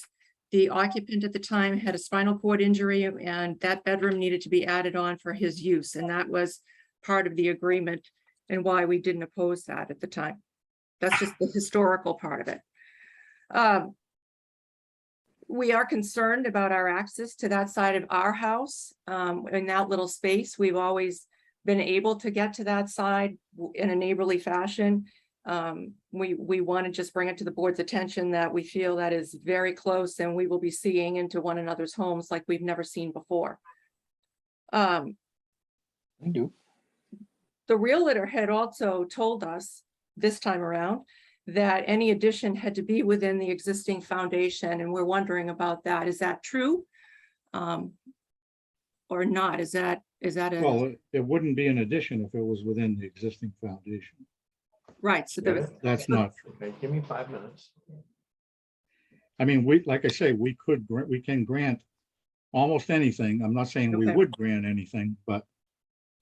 the occupant at the time had a spinal cord injury and that bedroom needed to be added on for his use. And that was part of the agreement and why we didn't oppose that at the time. That's just the historical part of it. We are concerned about our access to that side of our house. In that little space, we've always been able to get to that side in a neighborly fashion. We want to just bring it to the board's attention that we feel that is very close and we will be seeing into one another's homes like we've never seen before. I do. The realtor had also told us this time around that any addition had to be within the existing foundation, and we're wondering about that. Is that true? Or not? Is that a Well, it wouldn't be an addition if it was within the existing foundation. right? So That's not true. Okay, give me 5 minutes. I mean, like I say, we can grant almost anything. I'm not saying we Okay. would grant anything, but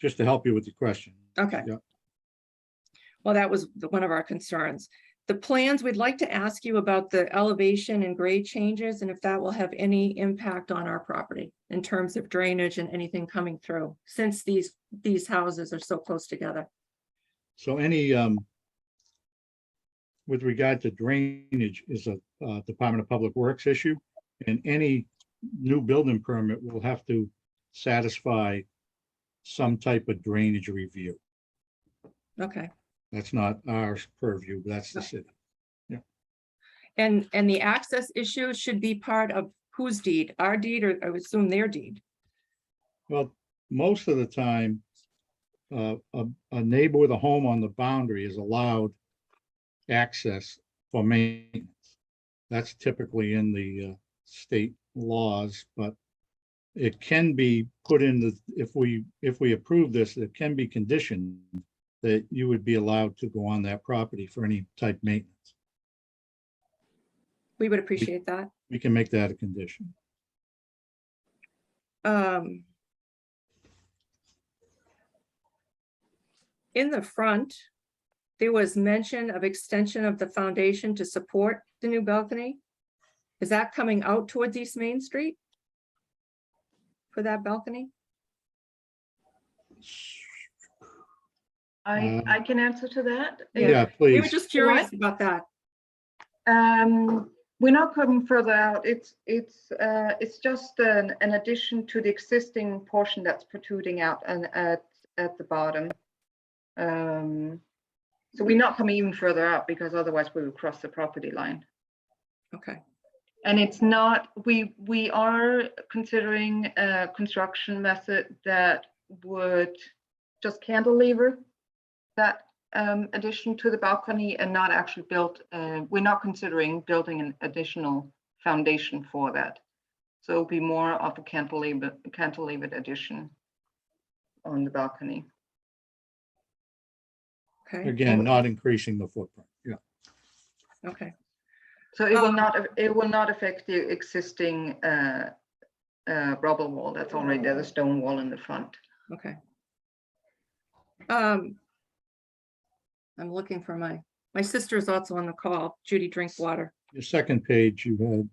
just to help you with the question. Okay. Yeah. Well, that was one of our concerns. The plans, we'd like to ask you about the elevation and grade changes and if that will have any impact on our property in terms of drainage and anything coming through, since these houses are so close together. So any, with regard to drainage is a Department of Public Works issue, and any new building permit will have to satisfy some type of drainage review. Okay. That's not our purview, that's the city. And the access issue should be part of whose deed? Our deed, or I would assume their deed? Well, most of the time, a neighbor with a home on the boundary is allowed access for maintenance. That's typically in the state laws, but it can be put in the, if we approve this, it can be conditioned that you would be allowed to go on that property for any type maintenance. We would appreciate that. We can make that a condition. In the front, there was mention of extension of the foundation to support the new balcony. Is that coming out towards East Main Street? For that balcony? I can answer to that. Yeah, We were please. just curious about that. We're not coming further out. It's just an addition to the existing portion that's protruding out and at the bottom. So we're not coming even further out because otherwise we would cross the property line. Okay. And it's not, we are considering a construction method that would just cantilever that addition to the balcony and not actually build, we're not considering building an additional foundation for that. So it'll be more of a cantilevered addition on the balcony. Okay. Again, not increasing the footprint. Yeah. Okay. So it will not affect the existing rubble wall that's already there, the stone wall in the front. Okay. I'm looking for my sister's also on the call, Judy Drinkwater. Your second page, you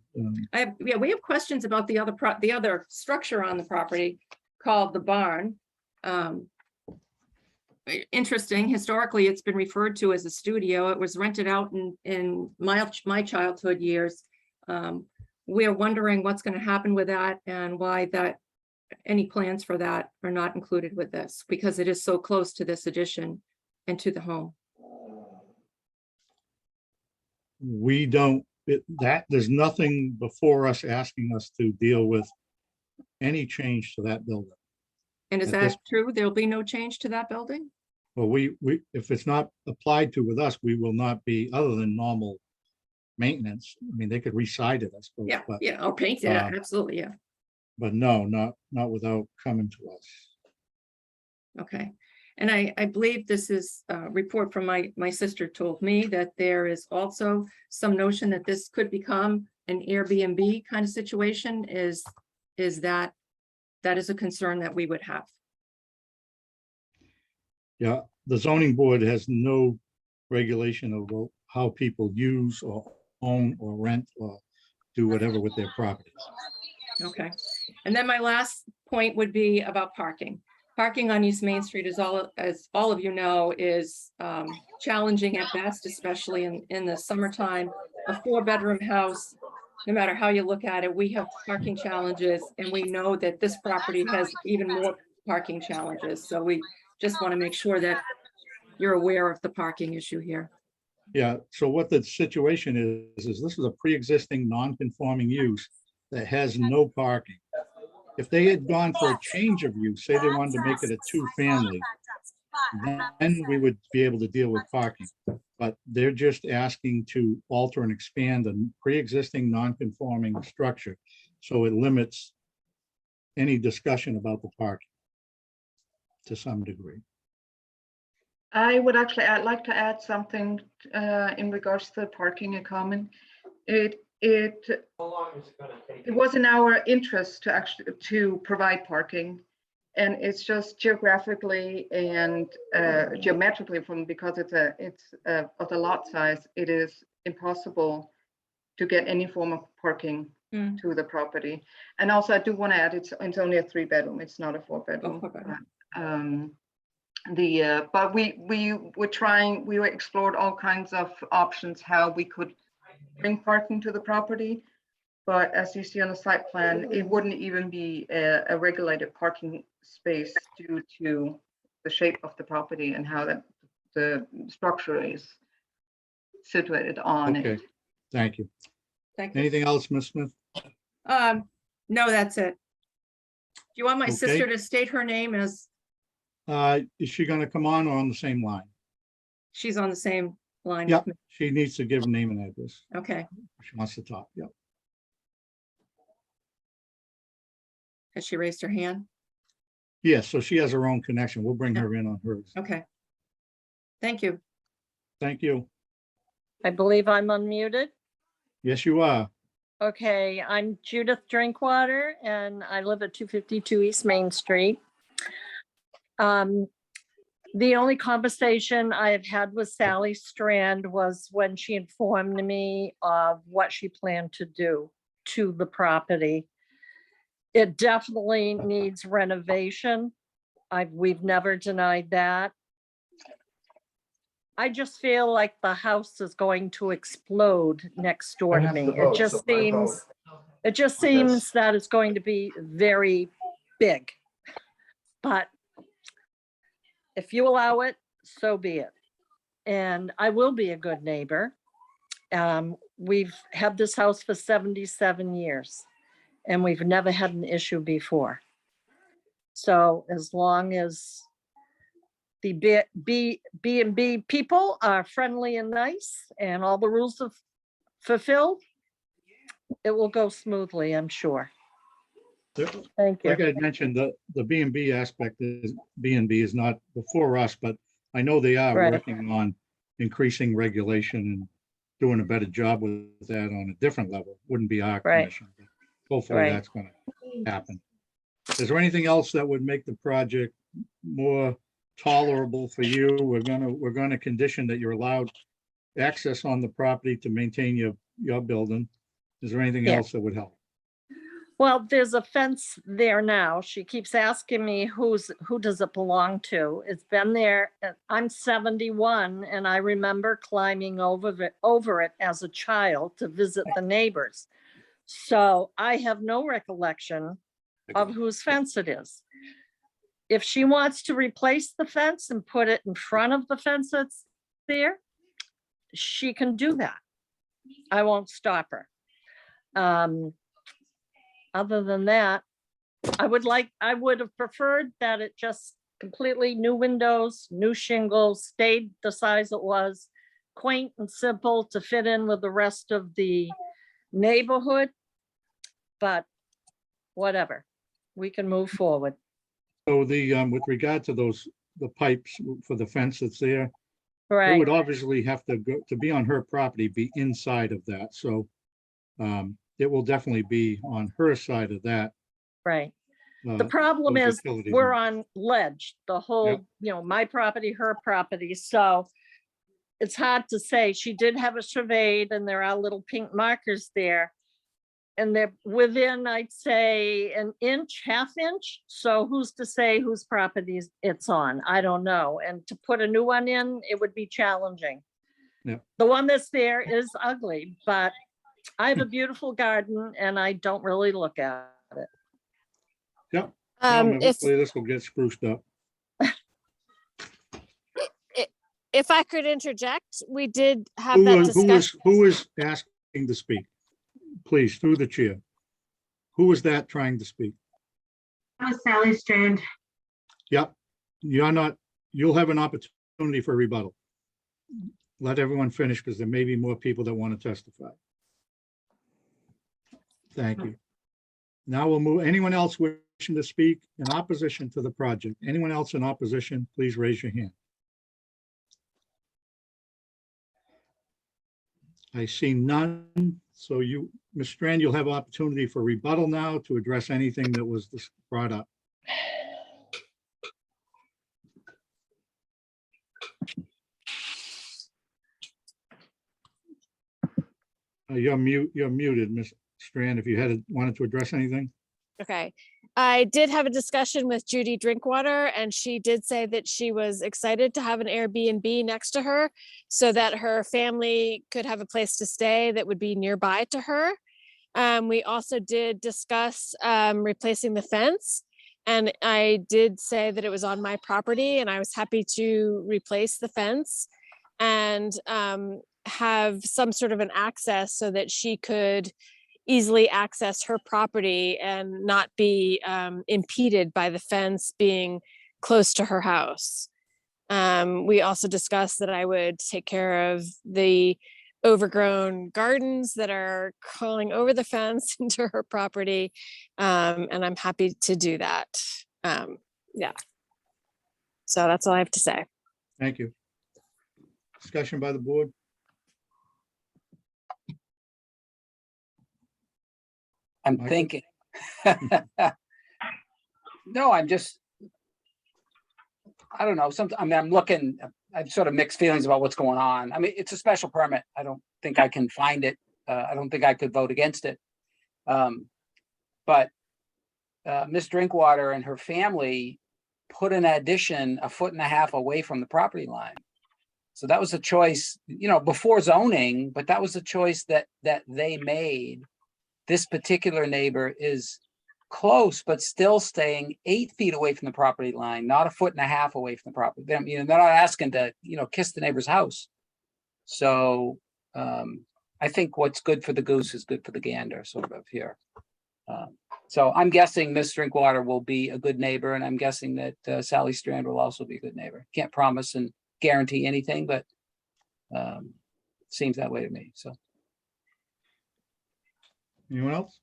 had, We have questions about the other structure on the property called the barn. Interesting, historically, it's been referred to as a studio. It was rented out in my childhood years. We're wondering what's going to happen with that and why any plans for that are not included with this, because it is so close to this addition and to the home. we don't, there's nothing before us asking us to deal with any change to that building. And is At this- that true? There'll be no change to that building? Well, if it's not applied to with us, we will not be, other than normal maintenance. I mean, they could re-side it, I suppose. Yeah, but yeah, or paint it, uh, absolutely, yeah. But no, not without coming to us. Okay. And I believe this is a report from my sister told me that there is also some notion that this could become an Airbnb kind of situation. Is that is a concern that we would have? Yeah, the zoning board has no regulation of how people use or own or rent or do whatever with their properties. Okay. And then my last point would be about parking. Parking on East Main Street is as all of you know, is challenging at best, especially in the summertime. A 4-bedroom house, no matter how you look at it, we have parking challenges, and we know that this property has even more parking challenges. So we just want to make sure that you're aware of the parking issue here. Yeah, so what the situation is this is a pre-existing non-conforming use that has no parking. If they had gone for a change of use, say they wanted to make it a 2-family, then we would be able to deal with parking. But they're just asking to alter and expand a pre-existing non-conforming structure. So it limits any discussion about the parking to some degree. I'd like to add something in regards to the parking in common. How long is it gonna take? It was in our interest to provide parking, and it's just geographically and geometrically because it's of the lot size, it is impossible to get any form of parking to the property. And also I do want to add, it's only a 3-bedroom, it's not a 4-bedroom. But we explored all kinds of options how we could bring parking to the property. But as you see on the site plan, it wouldn't even be a regulated parking space due to the shape of the property and how the structure is situated on Okay, it. thank you. Thank you. Anything else, Ms. Smith? No, that's it. Do you want my Okay. sister to state her name as Is she gonna come on or on the same line? she's on the same line? Yeah, with me? she needs to give a name and address. Okay. if She wants to talk, yeah. Has she raised her hand? Yes, so she has her own connection. We'll bring her in on hers. Okay. Thank you. Thank you. I believe I'm unmuted. Yes, you are. Okay, I'm Judith Drinkwater and I live at 252 East Main Street. The only conversation I have had with Sally Strand was when she informed me of what she planned to do to the property. It definitely needs renovation. We've never denied that. I just feel like the house is going to explode next door to me. It just seems that it's going to be very big. But if you allow it, so be it. And I will be a good neighbor. We've had this house for 77 years and we've never had an issue before. So as long as the B&B people are friendly and nice and all the rules are fulfilled, it will go smoothly, I'm sure. Thank you. Like I mentioned, the B&B aspect is B&B is not before us, but I know they are Right. working on increasing regulation and doing a better job with that on a different level. Wouldn't be our Right. commission. But hopefully Right. that's going to happen. Is there anything else that would make the project more tolerable for you? We're gonna condition that you're allowed access on the property to maintain your building. Is there anything Yeah. else that would help? Well, there's a fence there now. She keeps asking me who does it belong to? It's been there. I'm 71 and I remember climbing over it as a child to visit the neighbors. So I have no recollection of whose fence it is. If she wants to replace the fence and put it in front of the fence that's there, she can do that. I won't stop her. Other than that, I would have preferred that it just completely new windows, new shingles, stayed the size it was, quaint and simple to fit in with the rest of the neighborhood. But whatever. We can move forward. So the, with regard to those, the pipes for the fence that's there, it Right, would obviously have to go, to be on her property, be inside of that, so it will definitely be on her side of that. right. The uh, problem those is utilities. we're on ledge, the whole, my property, her property, so it's hard to say. She did have it surveyed and there are little pink markers there. And they're within, I'd say, an inch, half inch. So who's to say whose property it's on? I don't know. And to put a new one in, it would be challenging. Yeah. The one that's there is ugly, but I have a beautiful garden and I don't really look at it. Yep. If Hopefully this will get spruced up. if I could interject, we did have that Who discussion. is asking to speak? Please, through the chair. Who is that trying to speak? Sally Strand. Yep, you're not, you'll have an opportunity for rebuttal. Let everyone finish because there may be more people that want to testify. Thank you. Now we'll move, anyone else wishing to speak in opposition to the project? Anyone else in opposition, please raise your hand. I see none. So you, Ms. Strand, you'll have opportunity for rebuttal now to address anything that was brought up. You're muted, Ms. Strand, if you wanted to address anything. Okay. I did have a discussion with Judy Drinkwater, and she did say that she was excited to have an Airbnb next to her so that her family could have a place to stay that would be nearby to her. We also did discuss replacing the fence, and I did say that it was on my property and I was happy to replace the fence and have some sort of an access so that she could easily access her property and not be impeded by the fence being close to her house. We also discussed that I would take care of the overgrown gardens that are crawling over the fence into her property. And I'm happy to do that. Yeah. So that's all I have to say. Thank you. Discussion by the board. I'm Michael? thinking. No, I'm just, I don't know, I'm looking, I have sort of mixed feelings about what's going on. I mean, it's a special permit. I don't think I can find it. I don't think I could vote against it. But Ms. Drinkwater and her family put an addition 1.5 feet away from the property line. So that was a choice, before zoning, but that was a choice that they made. This particular neighbor is close, but still staying 8 feet away from the property line, not 1.5 feet away from the property. They're not asking to, kiss the neighbor's house. So I think what's good for the goose is good for the gander, sort of here. So I'm guessing Ms. Drinkwater will be a good neighbor, and I'm guessing that Sally Strand will also be a good neighbor. Can't promise and guarantee anything, but seems that way to me. So. Anyone else?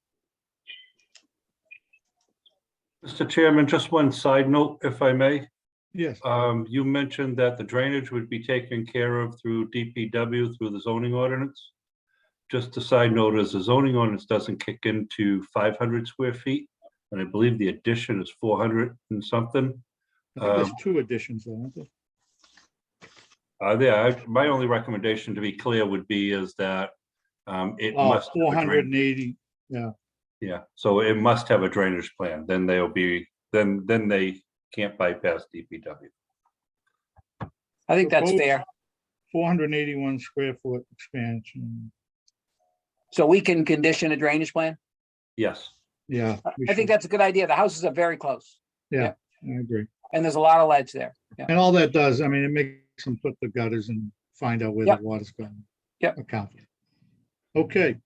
Mr. Chairman, just one side note, if I may. Yes. You mentioned that the drainage would be taken care of through DPW through the zoning ordinance. Just a side note, as the zoning ordinance doesn't kick into 500 square feet, and I believe the addition is 400 and something. I think there's 2 additions, aren't there? My only recommendation, to be clear, would be is that it Oh, must. have a drainage- 480, yeah. Yeah, so it must have a drainage plan, then they'll be, then they can't bypass DPW. I think that's fair. 481 square foot expansion. So we can condition a drainage plan? Yes. Yeah. we I think should. that's a good idea. The houses are very close. Yeah, I agree. And there's a lot of ledge there. Yeah. And all that does, I mean, it makes them put the gutters and find out where the Yep. water's going. Yep. Account. Okay,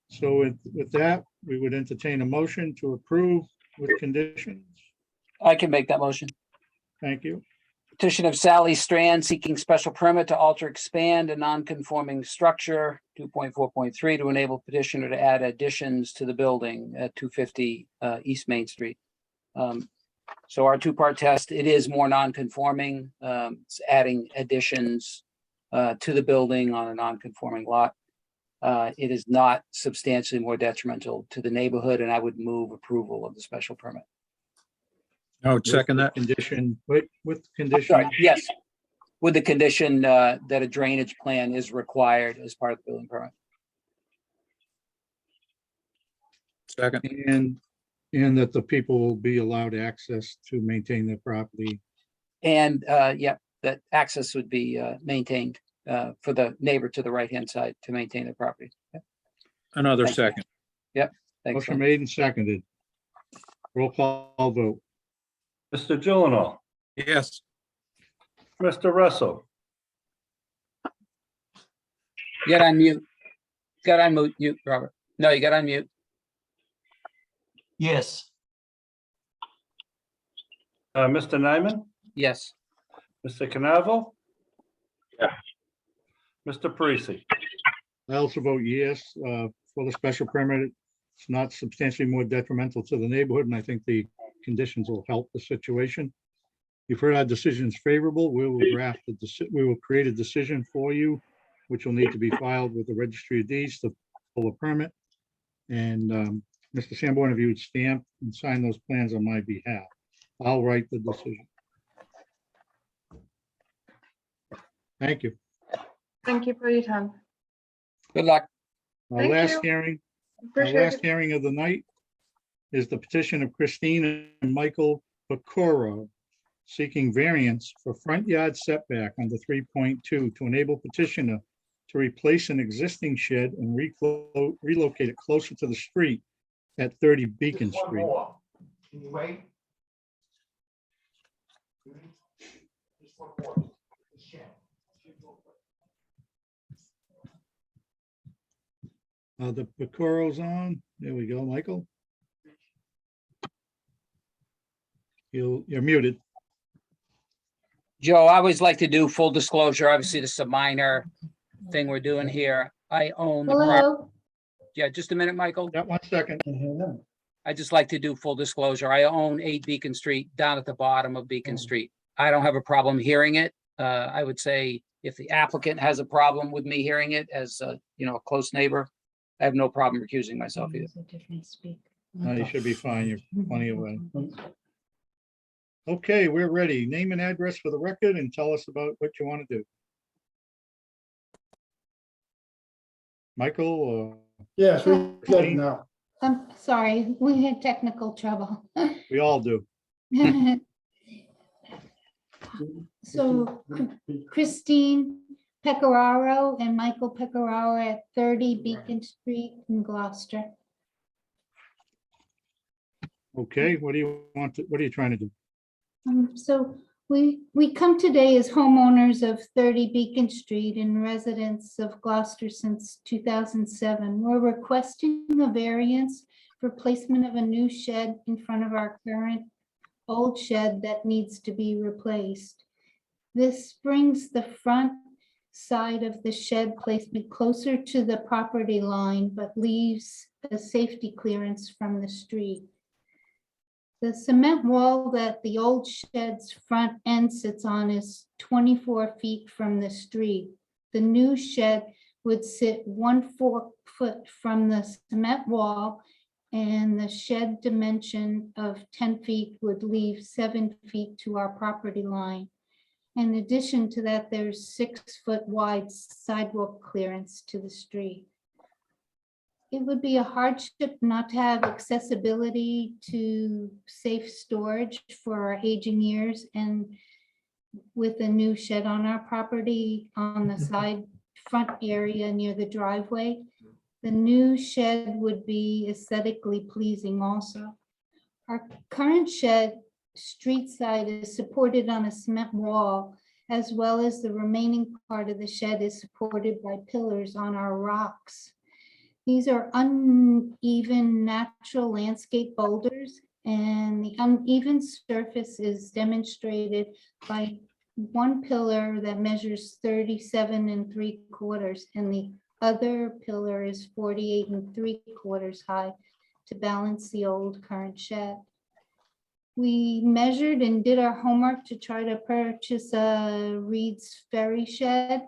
so with that, we would entertain a motion to approve with conditions. I can make that motion. Thank you. Petition of Sally Strand seeking special permit to alter, expand a non-conforming structure, 2.4.3, to enable petitioner to add additions to the building at 250 East Main Street. So our two-part test, it is more non-conforming. It's adding additions to the building on a non-conforming lot. It is not substantially more detrimental to the neighborhood, and I would move approval of the special permit. I would second that. Condition, wait, with I'm condition. sorry, yes, with the condition that a drainage plan is required as part of the building permit. Second. And that the people will be allowed access to maintain their property. And yeah, that access would be maintained for the neighbor to the right-hand side to maintain the property. Yep. Another Thank you. second. Yep. Thanks. Motion made and seconded. Roll call vote. Mr. Gyllenhaal, Yes. Mr. Russell, You got on mute. Got on mute, Robert. No, you got on mute. Yes. Mr. Nyman, Yes. Mr. Canavo, Yes. Mr. Parisi. I also vote yes for the special permit. It's not substantially more detrimental to the neighborhood, and I think the conditions will help the situation. You've heard our decisions favorable. We will we will create a decision for you, which will need to be filed with the Registry of Deeds to pull a permit. And Mr. Sanborn, if you would stamp and sign those plans on my behalf, I'll write the decision. Thank you. Thank you for your time. Good luck. Our Thank last you. hearing, our Appreciate last it. hearing of the night is the petition of Christine and Michael Pecoro seeking variance for front yard setback under 3.2 to enable petitioner to replace an existing shed and relocate it closer to the street at 30 Beacon Just one Street. more. Can you wait? Just one more. The shed. The Pecoro's on. There we go, Michael. You're muted. Joe, I always like to do full disclosure. Obviously, this is a minor thing we're doing here. I own the property. Hello? Yeah, just a minute, Michael. Yeah, 1 second. I just like to do full disclosure. I own 8 Beacon Street down at the bottom of Beacon Street. I don't have a problem hearing it. I would say if the applicant has a problem with me hearing it as a close neighbor, I have no problem recusing myself either. No, you should be fine. You're plenty away. Okay, we're ready. Name and address for the record and tell us about what you want to do. Michael, Yes, we're good now. I'm sorry, we had technical trouble. we all do. So Christine Pecoraro and Michael Pecoraro at 30 Beacon Street in Gloucester. Okay, what do you want to, what are you trying to do? So we come today as homeowners of 30 Beacon Street and residents of Gloucester since 2007. We're requesting a variance for placement of a new shed in front of our current old shed that needs to be replaced. This brings the front side of the shed placement closer to the property line, but leaves a safety clearance from the street. The cement wall that the old shed's front end sits on is 24 feet from the street. The new shed would sit 1 foot from the cement wall, and the shed dimension of 10 feet would leave 7 feet to our property line. In addition to that, there's 6 foot wide sidewalk clearance to the street. It would be a hardship not to have accessibility to safe storage for our aging years, and with a new shed on our property on the side front area near the driveway, the new shed would be aesthetically pleasing also. Our current shed street side is supported on a cement wall, as well as the remaining part of the shed is supported by pillars on our rocks. These are uneven natural landscape boulders, and the uneven surface is demonstrated by one pillar that measures 37 3/4, and the other pillar is 48 3/4 high to balance the old current shed. We measured and did our homework to try to purchase a Reed's Ferry shed.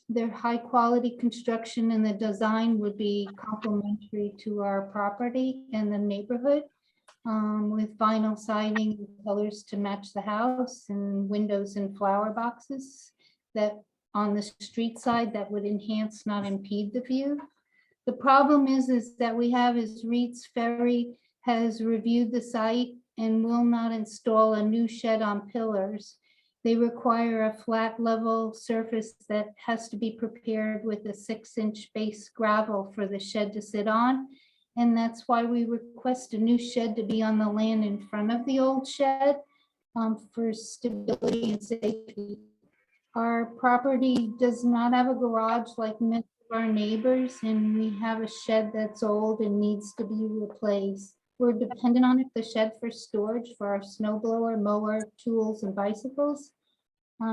Their high-quality construction and the design would be complementary to our property and the neighborhood, with vinyl siding and colors to match the house and windows and flower boxes that on the street side that would enhance, not impede the view. The problem is that we have is Reed's Ferry has reviewed the site and will not install a new shed on pillars. They require a flat level surface that has to be prepared with a 6-inch base gravel for the shed to sit on. And that's why we request a new shed to be on the land in front of the old shed for stability and safety. Our property does not have a garage like many of our neighbors, and we have a shed that's old and needs to be replaced. We're dependent on the shed for storage for our snow blower, mower, tools, and bicycles.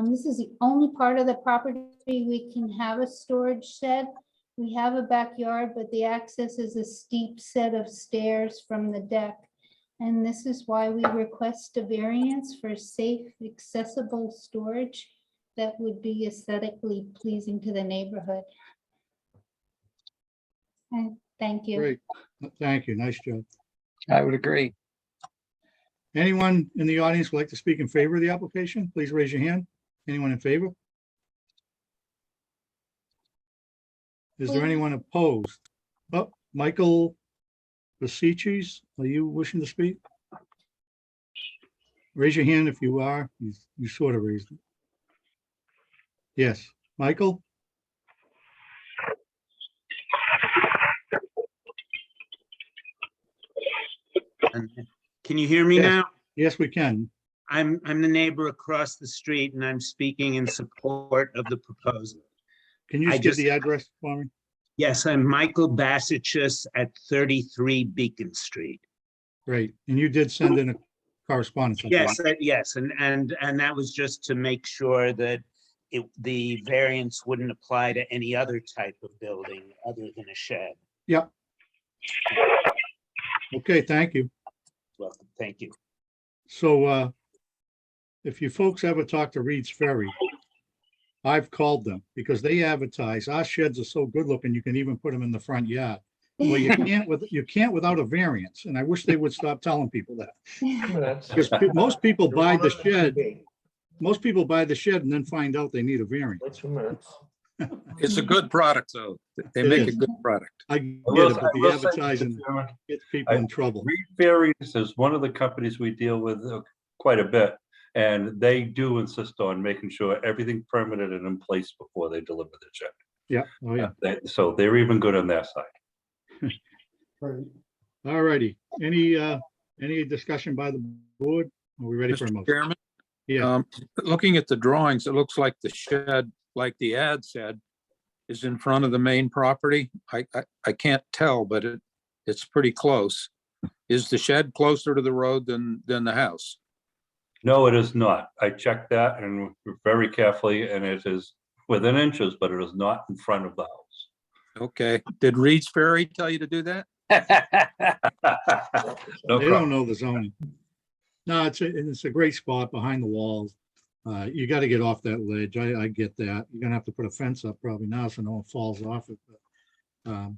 This is the only part of the property we can have a storage shed. We have a backyard, but the access is a steep set of stairs from the deck. And this is why we request a variance for safe, accessible storage that would be aesthetically pleasing to the neighborhood. And thank you. Great. Thank you. Nice job. I would agree. Anyone in the audience would like to speak in favor of the application? Please raise your hand. Anyone in favor? Is there anyone opposed? Oh, Michael Basichis, are you wishing to speak? Raise your hand if you are. You sort of raised it. Yes, Michael? Can you hear me Yes. now? Yes, we can. I'm the neighbor across the street and I'm speaking in support of the proposal. Can you I just give just- the address for me? Yes, I'm Michael Basichus at 33 Beacon Street. Great. And you did send in a correspondence. I think. Yes, and that was just to make sure that the variance wouldn't apply to any other type of building other than a shed. Yep. Okay, thank you. Welcome, thank you. So if you folks ever talk to Reed's Ferry, I've called them because they advertise our sheds are so good looking, you can even put them in the front yard. Well, you can't without a variance, and I wish they would stop telling people that. Because most people buy the shed, and then find out they need a variance. It's a good product, though. They It make a is. good product. I I get will- it, but I the will say, Mr. advertising Chairman, gets people in trouble. Reed Ferries is one of the companies we deal with quite a bit, and they do insist on making sure everything permitted and in place before they deliver the check. Yeah, oh yeah. So they're even good on their side. All righty. Any discussion by the board? Are we ready for a Mr. motion? Chairman, Yeah, looking at the drawings, it looks like the shed, like the ad said, is in front of the main property. I can't tell, but it's pretty close. Is the shed closer to the road than the house? No, it is not. I checked that and very carefully, and it is within inches, but it is not in front of the house. Okay. Did Reed's Ferry tell you to do that? No they problem. don't know the zoning. No, it's a great spot behind the walls. You got to get off that ledge. I get that. You're gonna have to put a fence up probably now so no one falls off it. But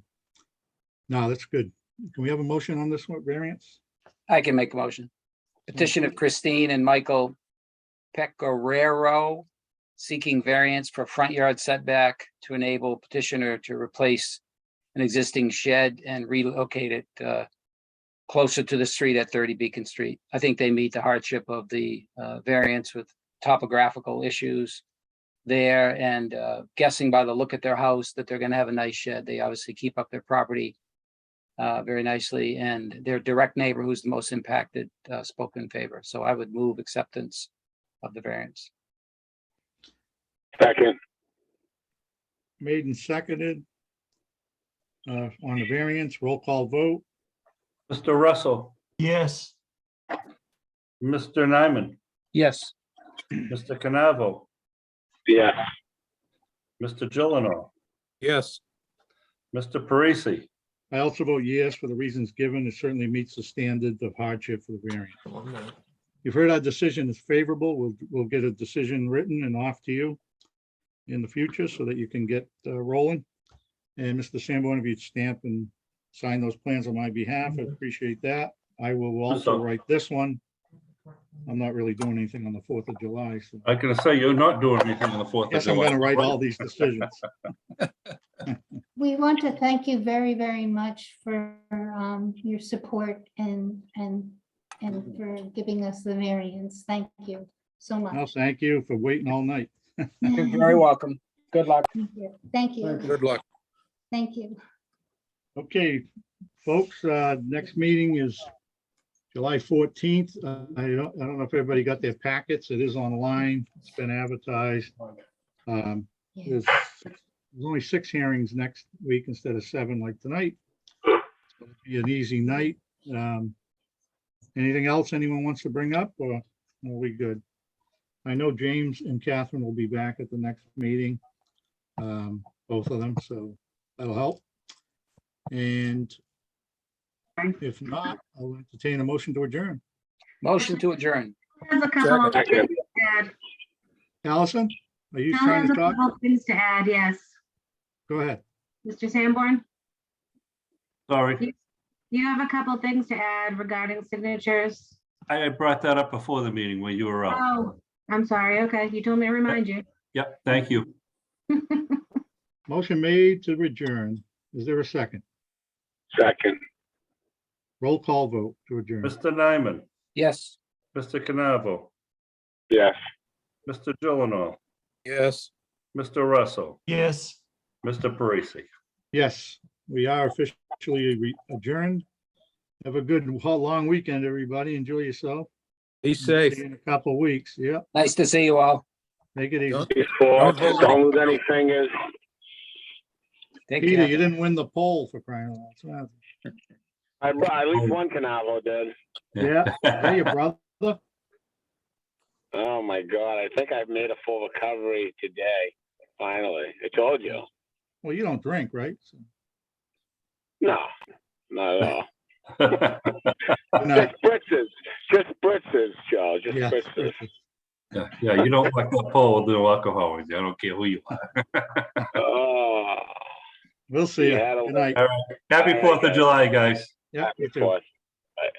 no, that's good. Can we have a motion on this one, variance? I can make a motion. Petition of Christine and Michael Pecoraro seeking variance for front yard setback to enable petitioner to replace an existing shed and relocate it closer to the street at 30 Beacon Street. I think they meet the hardship of the variance with topographical issues there, and guessing by the look at their house that they're gonna have a nice shed. They obviously keep up their property very nicely, and their direct neighbor, who's the most impacted, spoke in favor. So I would move acceptance of the variance. Second. Made and seconded on the variance, roll call vote. Mr. Russell, Yes, Mr. Nyman, Yes. Mr. Canavo, Yes. Mr. Gillino, Yes. Mr. Parisi. I also vote yes for the reasons given. It certainly meets the standard of hardship for the variance. You've heard our decision is favorable. We'll get a decision written and off to you in the future so that you can get rolling. And Mr. Sanborn, if you'd stamp and sign those plans on my behalf, I appreciate that. I will also write this one. I'm not really doing anything on the 4th of July, so. I'm gonna say you're not doing anything on the 4th of Yes, I'm July. gonna write all these decisions. We want to thank you very, very much for your support and for giving us the variance. Thank you so No, much. thank you for waiting all night. You're very welcome. Good luck. Thank you. Thank you. Good luck. Thank you. Okay, folks, next meeting is July 14th. I don't know if everybody got their packets. It is online. It's been advertised. There's only 6 hearings next week instead of 7 like tonight. It'll be an easy night. Anything else anyone wants to bring up, or are we good? I know James and Catherine will be back at the next meeting, both of them, so that'll help. And if not, I'll entertain a motion to adjourn. Motion to adjourn. There's a couple of things to add. Allison, are you Bill trying has to a talk? couple of things to add, yes. Go ahead. Mr. Sanborn, Sorry, you have a couple of things to add regarding signatures. I brought that up before the meeting when you were out. Oh, I'm sorry. Okay, you told me to remind you. Yep, thank you. Motion made to adjourn. Is there a second? Second. Roll call vote to adjourn. Mr. Nyman, Yes. Mr. Canavo, Yes. Mr. Gillino, Yes. Mr. Russell, Yes. Mr. Parisi. Yes, we are officially adjourned. Have a good long weekend, everybody. Enjoy yourself. Be safe. See you in a couple of weeks. Yep. Nice to see you all. Make it easy. Before, don't lose any fingers. Take Peter, care. you didn't win the poll for crying out loud. At least one Canavo did. Yeah, hey, your brother. Oh my God, I think I've made a full recovery today. Finally, I told you. Well, you don't drink, right? So, No, not at all. good night. Just spritzes, Joe, just Yeah. spritzes. Yeah, you don't like the poll with no alcohol. I don't care who you are. Oh. We'll see you. Yeah, Good night. All right. Happy 4th of July, guys. Yeah, you Happy too. 4th. Bye.